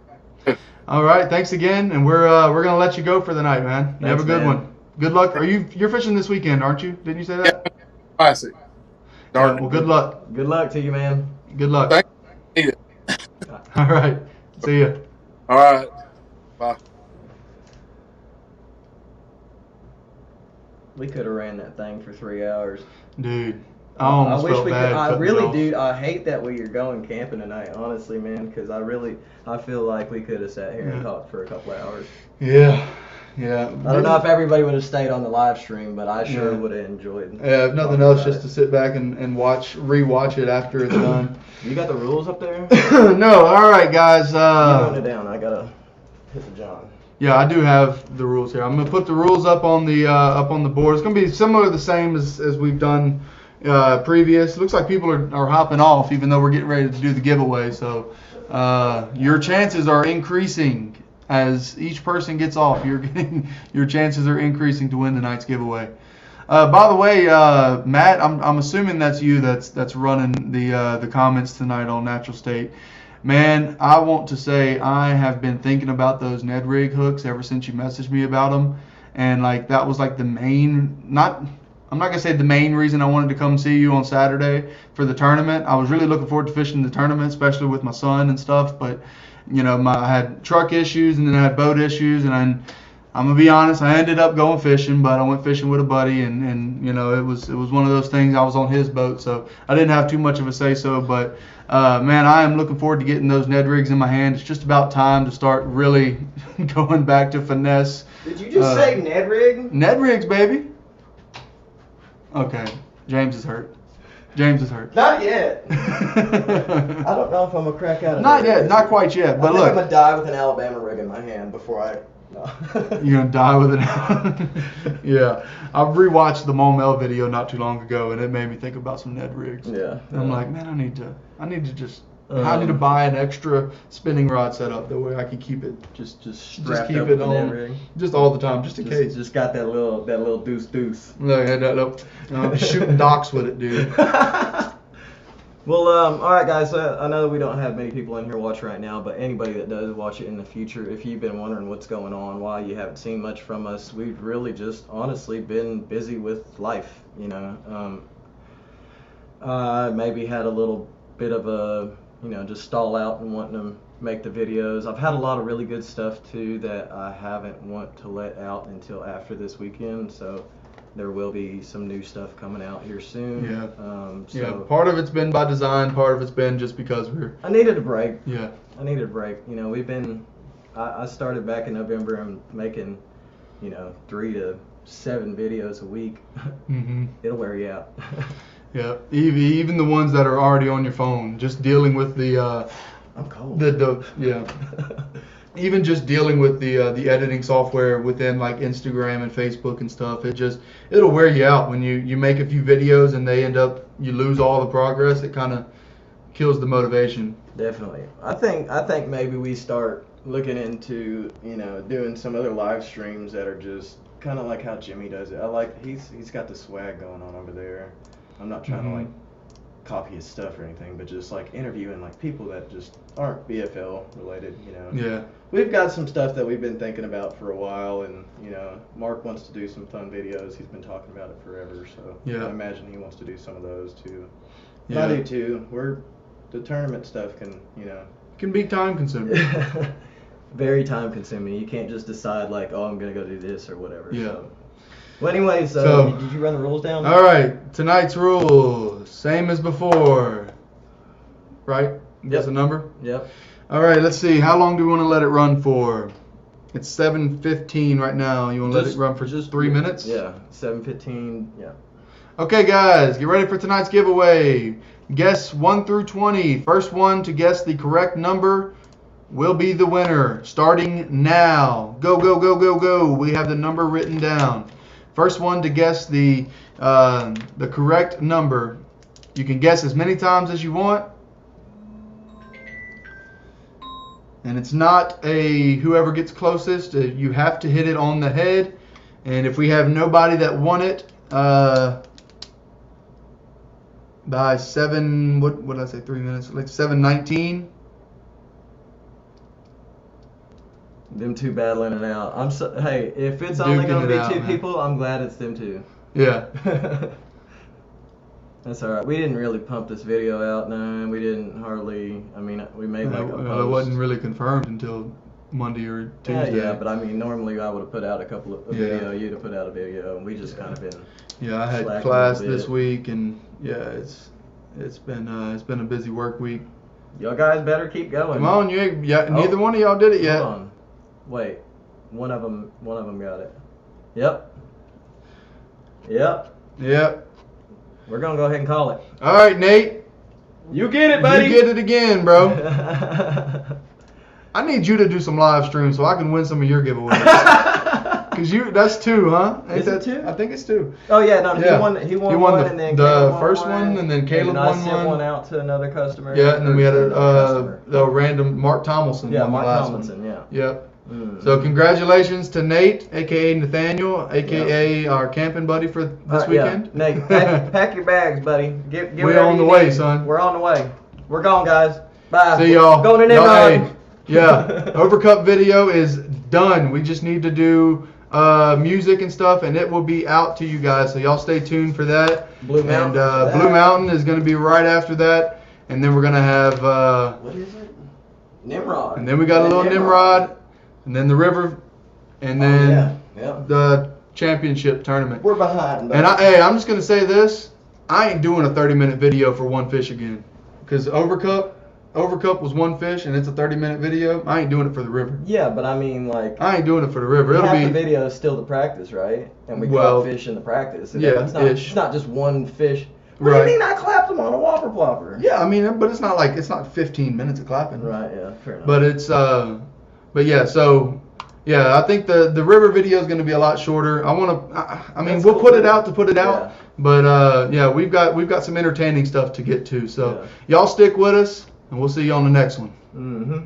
S1: Sure. All right, thanks again, and we're gonna let you go for the night, man. You have a good one. Good luck. You're fishing this weekend, aren't you? Didn't you say that?
S3: Yeah, classic.
S1: Yeah, well, good luck.
S2: Good luck to you, man.
S1: Good luck.
S3: Thank you.
S1: All right. See ya.
S3: All right. Bye.
S2: We could have ran that thing for 3 hours.
S1: Dude, I almost felt bad.
S2: I really do. I hate that we are going camping tonight, honestly, man, because I feel like we could have sat here and talked for a couple of hours.
S1: Yeah. I
S2: don't know if everybody would have stayed on the live stream, but I sure would have enjoyed it.
S1: Yeah, if nothing else, just to sit back and rewatch it after it's done.
S2: You got the rules up there?
S1: No. All right, guys.
S2: You wrote it down. I gotta hit the John.
S1: Yeah, I do have the rules here. I'm gonna put the rules up on the board. It's gonna be similar, the same as we've done previous. Looks like people are hopping off, even though we're getting ready to do the giveaway. So your chances are increasing. As each person gets off, your chances are increasing to win tonight's giveaway. By the way, Matt, I'm assuming that's you that's running the comments tonight on Natural State. Man, I want to say I have been thinking about those Ned rig hooks ever since you messaged me about them, and like that was like the main I'm not gonna say the main reason I wanted to come see you on Saturday for the tournament. I was really looking forward to fishing the tournament, especially with my son and stuff, but I had truck issues and then I had boat issues, and I'm gonna be honest, I ended up going fishing, but I went fishing with a buddy, and it was one of those things. I was on his boat, so I didn't have too much of a say so. But man, I am looking forward to getting those Ned rigs in my hand. It's just about time to start really going back to finesse.
S2: Did you just say Ned rig?
S1: Ned rigs, baby. Okay, James is hurt.
S2: Not yet. I don't know if I'm gonna crack out of
S1: Not yet, not quite yet. But look,
S2: I'm gonna die with an Alabama rig in my hand before I. No.
S1: You're gonna die with it. Yeah, I've rewatched the Momel video not too long ago, and it made me think about some Ned rigs.
S2: Yeah.
S1: I'm like, man, I need to buy an extra spinning rod setup that way I can keep it
S2: just
S1: keep
S2: up
S1: it
S2: on
S1: Ned
S2: rig.
S1: just all the time, just in case.
S2: Just got that little deuce.
S1: No, shooting docks with it, dude.
S2: Well, all right, guys. I know that we don't have many people in here watch right now, but anybody that does watch it in the future, if you've been wondering what's going on, why you haven't seen much from us, we've really just honestly been busy with life. Maybe had a little bit of a, just stall out and wanting to make the videos. I've had a lot of really good stuff too that I haven't want to let out until after this weekend. So there will be some new stuff coming out here soon.
S1: Yeah. Part of it's been by design. Part of it's been just because
S2: I needed a break.
S1: Yeah.
S2: I needed a break. We've been. I started back in November and making, 3 to 7 videos a week.
S1: Mm-hmm.
S2: It'll wear you out.
S1: Yeah. Even the ones that are already on your phone, just dealing with the.
S2: I'm cold.
S1: Yeah. Even just dealing with the editing software within like Instagram and Facebook and stuff, it'll wear you out when you make a few videos and you lose all the progress. It kind of kills the motivation.
S2: Definitely. I think maybe we start looking into, doing some other live streams that are just kind of like how Jimmy does it. I like he's got the swag going on over there. I'm not trying to like copy his stuff or anything, but just like interviewing like people that just aren't BFL related,
S1: Yeah.
S2: We've got some stuff that we've been thinking about for a while, and Mark wants to do some fun videos. He's been talking about it forever, so
S1: yeah.
S2: I imagine he wants to do some of those too.
S1: Yeah.
S2: I do too. The tournament stuff
S1: can be time consuming.
S2: Very time consuming. You can't just decide like, oh, I'm gonna go do this or whatever.
S1: Yeah.
S2: So. Well, anyways, did you run the rules down?
S1: All right, tonight's rules, same as before, right? That's the number?
S2: Yep.
S1: All right, let's see. How long do we want to let it run for? It's 7:15 right now. You want to let it run for just 3 minutes?
S2: Yeah, 7:15, yeah.
S1: Okay, guys, get ready for tonight's giveaway. Guess 1 through 20. First one to guess the correct number will be the winner. Starting now. Go, go, go, go, go. We have the number written down. First one to guess the correct number. You can guess as many times as you want. And it's not a whoever gets closest. You have to hit it on the head. And if we have nobody that won it by 7, what did I say, 3 minutes? Like 7:19.
S2: Them two battling it out. Hey, if it's only going to be two people, I'm glad it's them two.
S1: Yeah.
S2: That's all right. We didn't really pump this video out, no. We didn't hardly. I mean, we made like a post.
S1: It wasn't really confirmed until Monday or Tuesday.
S2: Yeah, but I mean, normally I would have put out a couple of video. You'd have put out a video, and we just kind of been.
S1: Yeah, I had class this week, and yeah, it's been a busy work week.
S2: Y'all guys better keep going.
S1: Come on, neither one of y'all did it yet.
S2: Hold on. Wait, one of them got it. Yep. We're gonna go ahead and call it.
S1: All right, Nate.
S2: You get it, buddy.
S1: You get it again, bro. I need you to do some live streams so I can win some of your giveaways. Cause that's 2, huh?
S2: Is that 2?
S1: I think it's 2.
S2: Oh yeah, no, he won one, and then
S1: the first one, and then Caleb won one.
S2: I sent one out to another customer.
S1: Yeah, and then we had a random Mark Tomlinson.
S2: Yeah,
S1: won
S2: Mark
S1: the last
S2: Tomlinson.
S1: one.
S2: Yeah.
S1: Yep. So congratulations to Nate, aka Nathaniel, aka our camping buddy for this weekend.
S2: Yeah. Nate, pack your bags, buddy.
S1: We're on the way, son.
S2: We're on the way. We're gone, guys. Bye.
S1: See y'all.
S2: Going to Nimrod.
S1: Yeah, Overcup video is done. We just need to do music and stuff, and it will be out to you guys. So y'all stay tuned for that.
S2: Blue Mountain.
S1: And Blue Mountain is going to be right after that, and then we're going to have
S2: what is it? Nimrod.
S1: And then we got a little Nimrod. And then the river, and then the championship tournament.
S2: We're behind.
S1: And I'm just gonna say this: I ain't doing a 30-minute video for one fish again, because Overcup was one fish, and it's a 30-minute video. I ain't doing it for the river.
S2: Yeah, but I mean, like,
S1: I ain't doing it for the river.
S2: The video is still the practice, right? And we caught fish in the practice. And it's not just one fish. What do you mean I clapped them on a whopper plopper?
S1: Yeah, I mean, but it's not 15 minutes of clapping.
S2: Right. Yeah. Fair enough.
S1: But it's But yeah, so I think the river video is going to be a lot shorter. We'll put it out to put it out. But we've got some entertaining stuff to get to. So y'all stick with us, and we'll see you on the next one.
S2: Mm-hmm.